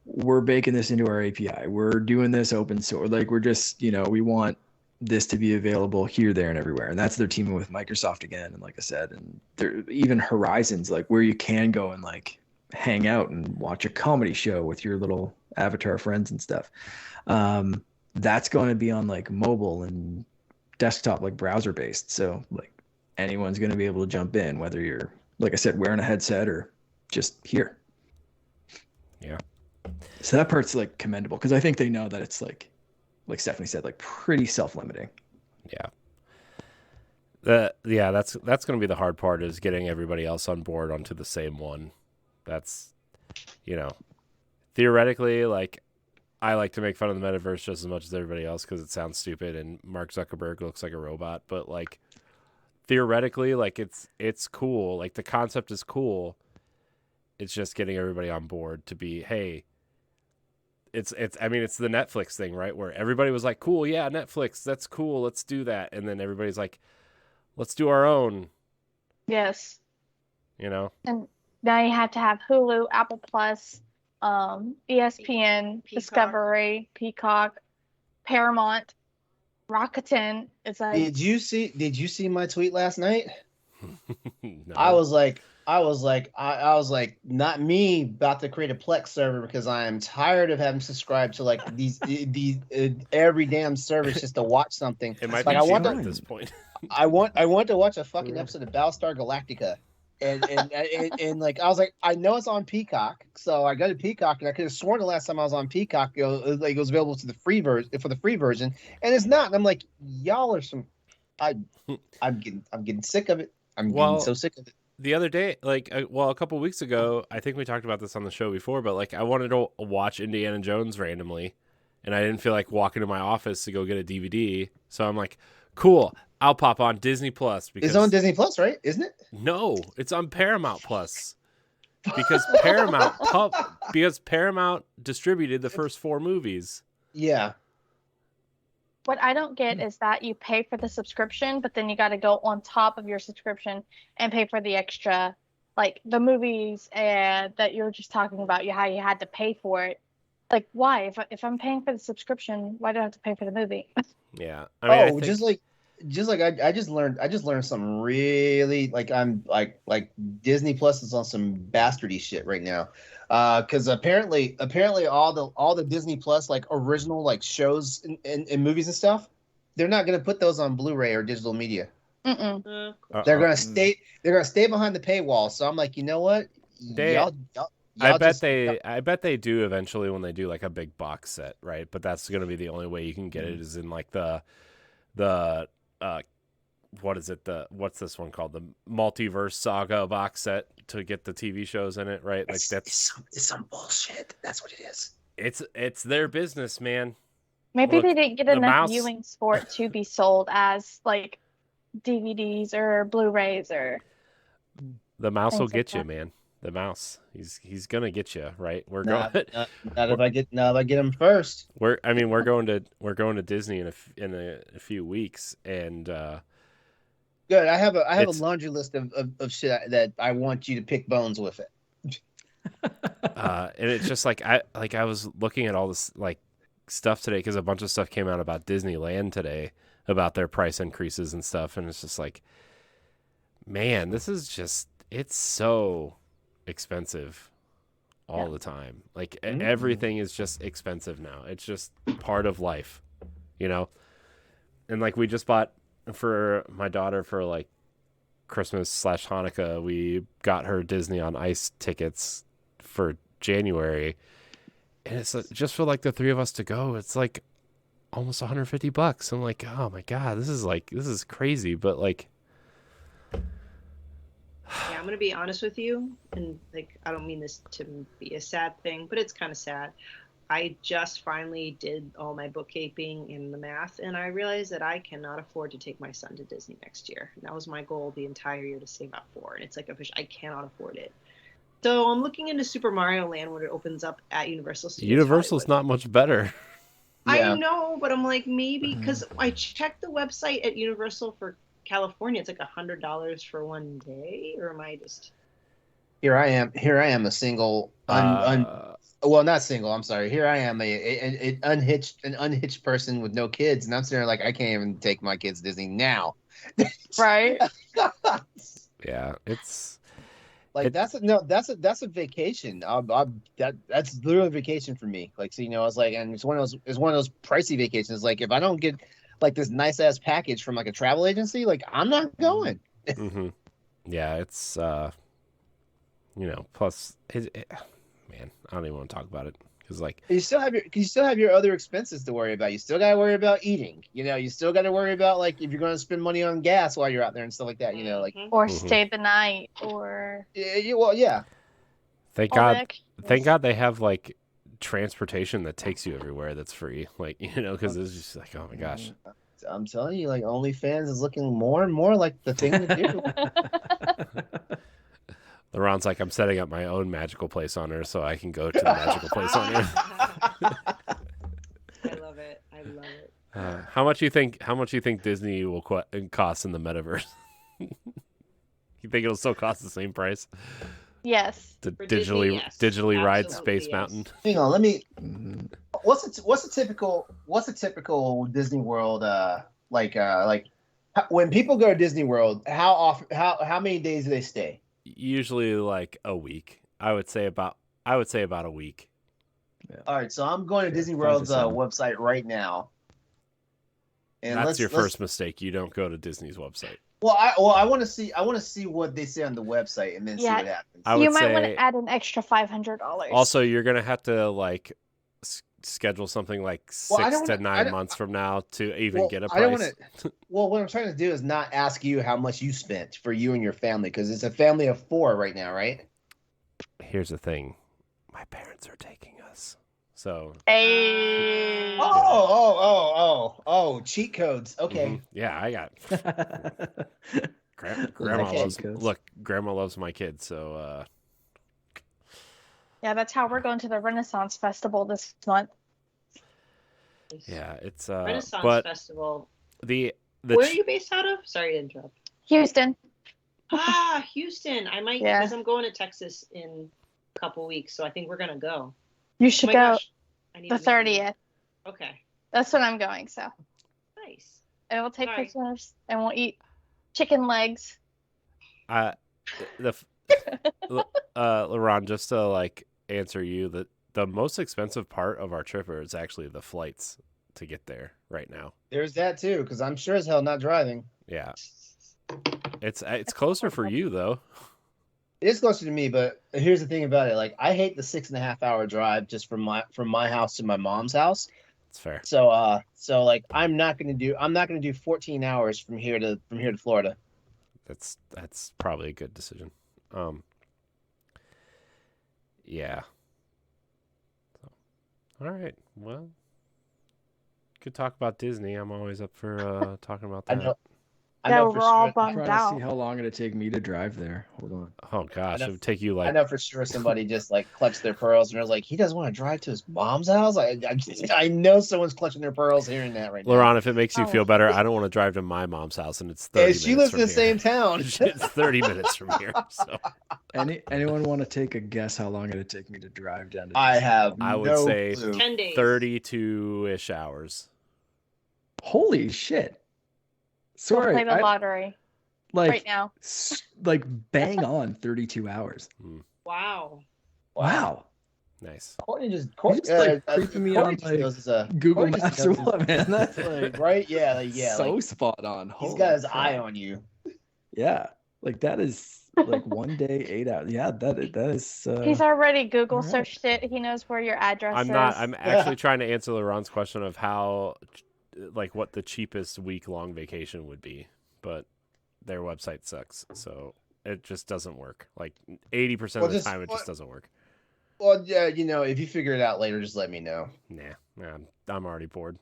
we're baking this into our API. We're doing this open source. Like we're just, you know, we want this to be available here, there, and everywhere. And that's their teaming with Microsoft again. And like I said, and there even Horizons, like where you can go and like hang out and watch a comedy show with your little avatar friends and stuff. That's going to be on like mobile and desktop, like browser based. So like anyone's going to be able to jump in, whether you're, like I said, wearing a headset or just here. Yeah. So that part's like commendable because I think they know that it's like Stephanie said, like pretty self-limiting. Yeah. That's going to be the hard part is getting everybody else on board onto the same one. That's, you know, theoretically, like I like to make fun of the metaverse just as much as everybody else because it sounds stupid and Mark Zuckerberg looks like a robot. But like theoretically, like it's cool. Like the concept is cool. It's just getting everybody on board to be, hey, it's the Netflix thing, right? Where everybody was like, cool, yeah, Netflix, that's cool, let's do that. And then everybody's like, let's do our own. Yes. You know? And now you have to have Hulu, Apple Plus, ESPN, Peacock. Discovery, Peacock, Paramount, Rakuten. It's like, Did you see my tweet last night? No. I was like, not me about to create a Plex server because I am tired of having subscribed to like these every damn service just to watch something. It might like be cheaper at this point. I want to watch a fucking episode of Battlestar Galactica. And like I was like, I know it's on Peacock, so I go to Peacock, and I could have sworn the last time I was on Peacock, it was available to the free version for the free version, and it's not. And I'm like, y'all are some. I'm getting sick of it. I'm getting so sick of it. the other day, like, a couple weeks ago, I think we talked about this on the show before, but like, I wanted to watch Indiana Jones randomly, and I didn't feel like walking to my office to go get a DVD. So I'm like, cool, I'll pop on Disney Plus because It's on Disney Plus, right? Isn't it? no, it's on Paramount Plus because Paramount distributed the first 4 movies. Yeah. What I don't get is that you pay for the subscription, but then you got to go on top of your subscription and pay for the extra, like the movies that you were just talking about, how you had to pay for it. Like, why? If I'm paying for the subscription, why do I have to pay for the movie? Yeah. I mean, I think... just like I just learned something really, like, I'm like Disney Plus is on some bastardy shit right now. Because apparently all the Disney Plus like original like shows and movies and stuff, they're not gonna put those on Blu-ray or digital media. Mm-mm. They're gonna stay behind the paywall. So I'm like, you know what? I bet they do eventually when they do like a big box set, right? But that's gonna be the only way you can get it is in like the what is it? What's this one called? The Multiverse Saga box set to get the TV shows in it, right? Like it's some bullshit. That's what it is. It's their business, man. Maybe Look, they didn't get enough viewings for it to be sold as like DVDs or Blu-rays or. The mouse will get like you, that. man. The mouse, he's gonna get you, right? We're Not going. if I get him first. We're going to Disney in a few weeks, and good. I have a laundry list of shit that I want you to pick bones with it. and it's just like I was looking at all this like stuff today because a bunch of stuff came out about Disneyland today about their price increases and stuff, and it's just like, man, this is just it's so expensive all the time. Like everything is just expensive now. It's just part of life, you know. And like we just bought for my daughter for like Christmas/Hanukkah, we got her Disney on Ice tickets for January, and it's just for like the 3 of us to go. It's like almost $150. I'm like, oh my god, this is crazy, but like. Yeah, I'm gonna be honest with you, and like I don't mean this to be a sad thing, but it's kind of sad. I just finally did all my bookkeeping and the math, and I realized that I cannot afford to take my son to Disney next year. And that was my goal the entire year to save up for, and it's like I cannot afford it. So I'm looking into Super Mario Land when it opens up at Universal Studios. Universal's not much better. I know, but I'm like maybe because I checked the website at Universal for California, it's like $100 for one day, or am I just? Here I am a single, well, not single. I'm sorry. Here I am an unhitched person with no kids, and I'm sitting there like I can't even take my kids to Disney now. Right. Yeah, it's like that's a vacation. That's literally a vacation for me. Like, so, you know, I was like, and it's one of those pricey vacations. Like, if I don't get like this nice ass package from like a travel agency, like I'm not going. Mm-hmm. Yeah, it's you know, plus man, I don't even want to talk about it because like you still have your other expenses to worry about. You still got to worry about eating. You know, you still got to worry about like if you're going to spend money on gas while you're out there and stuff like that. You know, like or stay the night or yeah. Thank God they have like transportation that takes you everywhere that's free, like, you know, because it's just like, oh my gosh, I'm telling you, like OnlyFans is looking more and more like the thing to do. LeRon's like, I'm setting up my own magical place on her so I can go to the magical place on her. I love it. How much you think Disney will cost in the metaverse? You think it'll still cost the same price? Yes. To Disney, yes. digitally ride Absolutely, Space yes. Mountain. Hang on, let me. What's a typical Disney World like when people go to Disney World? How many days do they stay? Usually like a week. I would say about a week. Yeah. All right, so I'm going to Disney World's website right now. And that's your first mistake. You don't go to Disney's website. Well, I want to see what they say on the website and then see what happens. You might want to add an extra $500. Also, you're gonna have to like schedule something like Well, I 6 don't to wanna- I 9 don't- months from now to even get a I don't price. want to. Well, what I'm trying to do is not ask you how much you spent for you and your family, because it's a family of 4 right now, right? Here's the thing. My parents are taking us. So, Hey. Oh, cheat codes. Okay. yeah, I got grandma Okay. loves Cheat codes. look, grandma loves my kids, so Yeah, that's how we're going to the Renaissance Festival this month. yeah, it's Renaissance but Festival. the Where are you based out of? Sorry to interrupt. Houston. Houston. I might, Yeah. because I'm going to Texas in a couple weeks, so I think we're gonna go. You Oh should my go gosh. I need the to make 30th. Okay. That's when I'm going. So, Nice. and we'll take Sorry. pictures and we'll eat chicken legs. the LeRon, just to like answer you, the most expensive part of our trip is actually the flights to get there right now. There's that too, because I'm sure as hell not driving. Yeah, it's closer for you though. It is closer to me, but here's the thing about it. Like, I hate the 6.5 hour drive just from my house to my mom's house. It's fair. So like I'm not gonna do 14 hours from here to Florida. That's probably a good decision. Yeah. So, all right. Well, could talk about Disney. I'm always up for talking about I that. know. I Yeah, know we're for all sure. bummed trying to out. see how long it'd take me to drive there. Hold on. Oh gosh, I it know- would take you I like know for sure somebody just like clutched their pearls and was like, he doesn't want to drive to his mom's house. I know someone's clutching their pearls hearing that right now. LeRon, if it makes you Oh. feel better, I don't want to drive to my mom's house, and it's 30 Hey, minutes she lives from in the here. same town. It's 30 minutes from here. So Anyone want to take a guess how long it'd take me to drive down to I Disney? have I would no say clue. 10 days. 32-ish hours. Holy shit. We'll Sorry. play the lottery like right now. like bang on 32 hours. Wow. Wow. Nice. Courtney just You just, like, creeping me Courtney on, just like, knows it's Google Courtney just Maps or knows it's- what, man? That's like, right? Yeah, like, yeah. so Like, spot on. he's Holy got his crap. eye on you. Yeah. Like that is like one day, 8 hours. Yeah, that is He's already Google all right. searched it. He knows where your address is. I'm actually trying to answer LeRon's question of how, like, what the cheapest week-long vacation would be, but their website sucks, so it just doesn't work. Like 80% of the time, it just doesn't work. Well, yeah, if you figure it out later, just let me know. Nah, I'm already bored.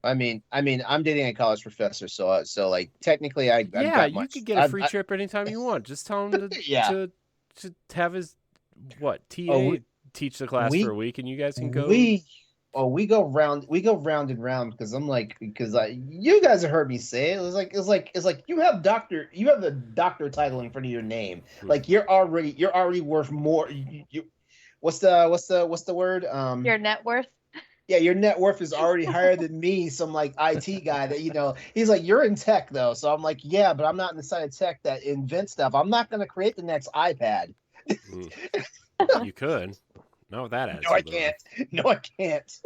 I mean, I'm dating a college professor, so like technically, I've Yeah, got you much. could get a free trip anytime you want. Just tell him to Yeah. to have his TA Oh, teach the class we- for a week, and you guys can go. We go round and round because I'm like, you guys have heard me say it. It's like you have the doctor title in front of your name. Like you're already worth more. What's the word? Your net worth. Yeah, your net worth is already higher than me, some like IT guy that he's like, you're in tech though. So I'm like, yeah, but I'm not in the side of tech that invents stuff. I'm not gonna create the next iPad. You could. Not with that attitude. No, I can't. No, I can't.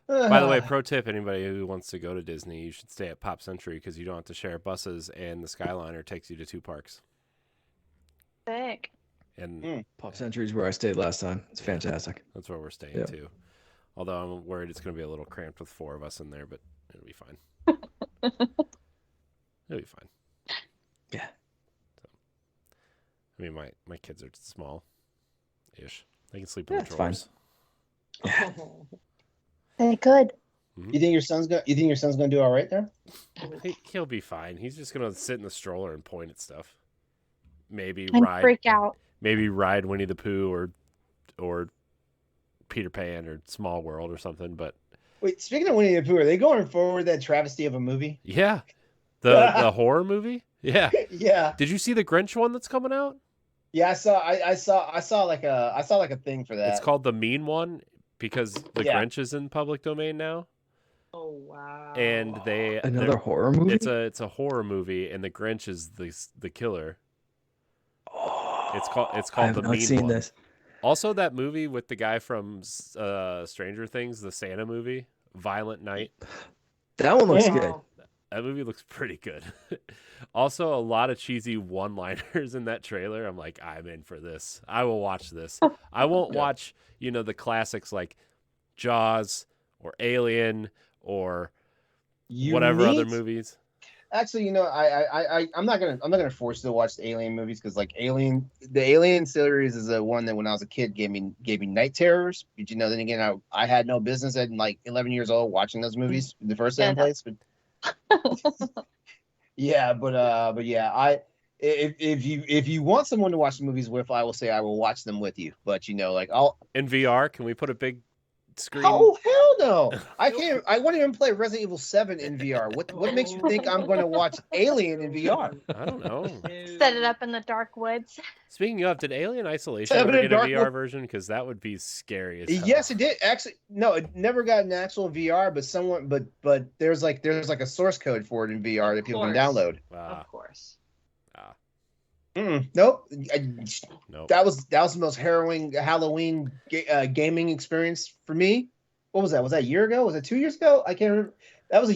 By the way, pro tip: anybody who wants to go to Disney, you should stay at Pop Century because you don't have to share buses, and the Skyliner takes you to 2 parks. Sick. And Pop Century is where I stayed last time. It's fantastic. that's where we're staying Yeah. too. Although I'm worried it's going to be a little cramped with 4 of us in there, but it'll be fine. It'll be fine. Yeah. So, I mean, my kids are small-ish. They can sleep Yeah, in the it's fine. drawers. They good. You think your son's gonna do all right there? He'll be fine. He's just going to sit in the stroller and point at stuff. Maybe And ride. freak out. Maybe ride Winnie the Pooh or Peter Pan or Small World or something. But Wait, speaking of Winnie the Pooh, are they going forward that travesty of a movie? yeah, the horror movie. Yeah. Yeah, Did you see the Grinch one that's coming out? yeah. I saw like a thing for that. It's called The Mean One because the Yeah. Grinch is in public domain now, Oh wow. and Another horror movie? it's a horror movie, and the Grinch is the killer. It's called I have The not Mean seen One. this. Also, that movie with the guy from Stranger Things, the Santa movie, Violent Night. That one looks Yeah. good. That movie looks pretty good. Also, a lot of cheesy one-liners in that trailer. I'm like, I'm in for this. I will watch this. I won't watch, the classics like Jaws or Alien or whatever other movies. Actually, I'm not gonna force you to watch the Alien movies because like the Alien series is the one that when I was a kid gave me night terrors. But then again, I had no business at like 11 years old watching those movies in the first place. But if you want someone to watch the movies with, I will say I will watch them with you. But I'll in VR. Can we put a big screen? Oh hell no! I can't. I won't even play Resident Evil 7 in VR. What makes you think I'm going to watch Alien in VR? I don't know. Set it up in the dark woods. Speaking of, did Alien Isolation ever get a VR version? Because that would be scary as hell. Yes, it did. Actually, no, it never got an actual VR, but there's like a source code for it in VR that people can download. Of course. Nope. Nope. That was the most harrowing Halloween gaming experience for me. What was that? Was that a year ago? Was it 2 years ago? I can't remember. That was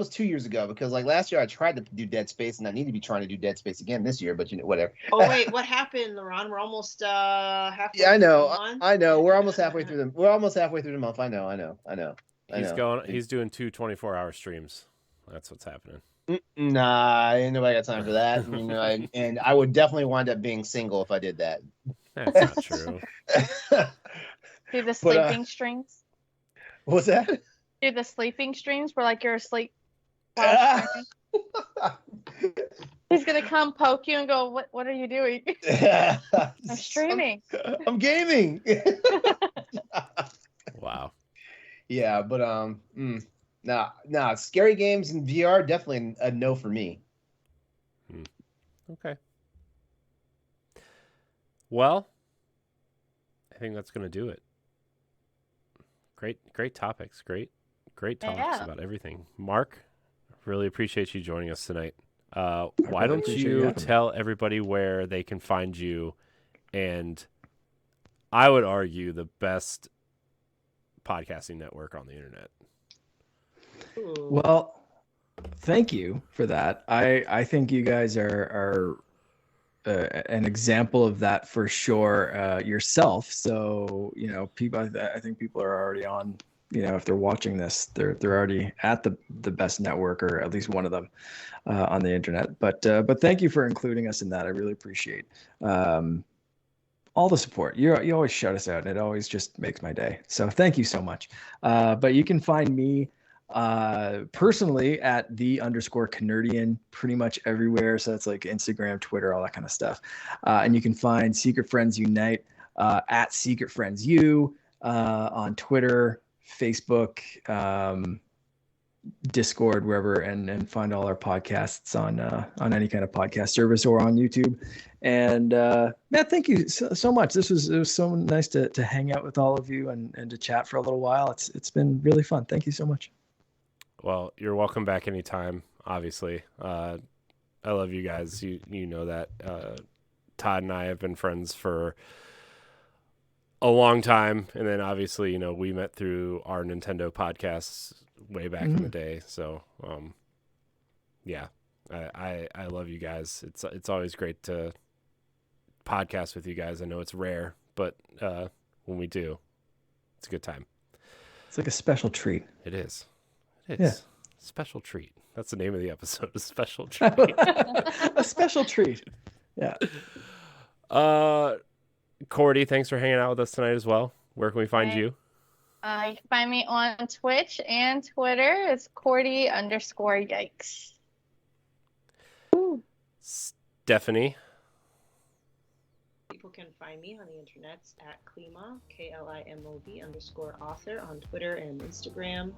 2 years ago because like last year I tried to do Dead Space and I need to be trying to do Dead Space again this year, but whatever. Oh wait, what happened, LeRon? We're almost halfway. Yeah, I know. We're almost halfway through the month. I know. He's doing 2 24-hour streams. That's what's happening. Nah, ain't nobody got time for that. And I would definitely wind up being single if I did that. That's not true. Do the sleeping streams? What's that? Do the sleeping streams where like you're asleep? He's gonna come poke you and go, "What are you doing?" I'm streaming. I'm gaming. Wow. Yeah, but Nah, scary games in VR definitely a no for me. Okay. Well, I think that's going to do it. Great topics. Great talks about everything. Mark, really appreciate you joining us tonight. Why don't you tell everybody where they can find you and I would argue the best podcasting network on the internet. Well, thank you for that. I think you guys are an example of that for sure yourself. So people. I think people are already on. If they're watching this, they're already at the best network or at least one of them on the internet. But thank you for including us in that. I really appreciate all the support. You always shout us out, and it always just makes my day. So thank you so much. But you can find me personally at _Canardian pretty much everywhere. So that's like Instagram, Twitter, all that kind of stuff. And you can find Secret Friends Unite at Secret Friends U on Twitter, Facebook, Discord, wherever, and find all our podcasts on any kind of podcast service or on YouTube. And Matt, thank you so much. It was so nice to hang out with all of you and to chat for a little while. It's been really fun. Thank you so much. Well, you're welcome back anytime, obviously. I love you guys. You know that. Todd and I have been friends for a long time. And then obviously, we met through our Nintendo podcasts way back in the day. So, yeah, I love you guys. It's always great to podcast with you guys. I know it's rare, but when we do, it's a good time. It's like a special treat. It is. It's special treat. That's the name of the episode. A special treat. A special treat. Yeah. Courty, thanks for hanging out with us tonight as well. Where can we find you? You can find me on Twitch and Twitter. It's Courty _Yikes. Stephanie. People can find me on the internet at Klima, KLIMOV _author on Twitter and Instagram.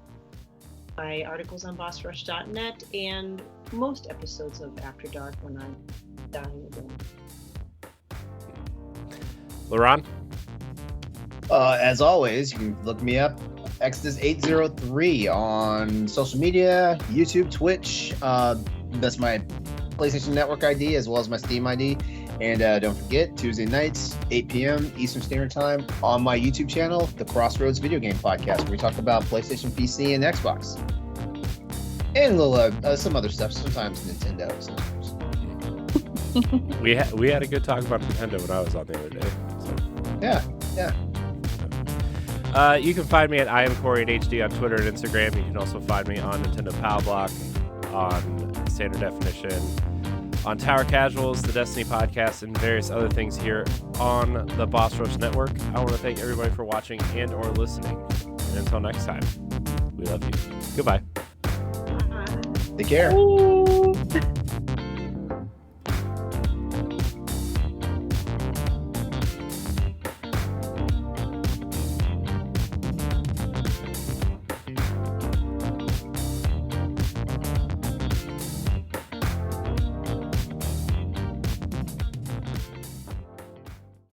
My articles on bossrush.net and most episodes of After Dark when I'm dying again. LeRon? As always, you can look me up, Exodus803 on social media, YouTube, Twitch. That's my PlayStation Network ID as well as my Steam ID. And don't forget, Tuesday nights, 8 p.m. Eastern Standard Time on my YouTube channel, the Crossroads Video Game Podcast, where we talk about PlayStation, PC, and Xbox. And little, some other stuff. Sometimes Nintendo. Sometimes. We had a good talk about Nintendo when I was on the other day. So. Yeah. You can find me at I am Courty HD on Twitter and Instagram. You can also find me on Nintendo Pow Block, on Standard Definition, on Tower Casuals, the Destiny Podcast, and various other things here on the Boss Rush Network. I want to thank everybody for watching and or listening. And until next time, we love you. Goodbye. Take care. Ooh.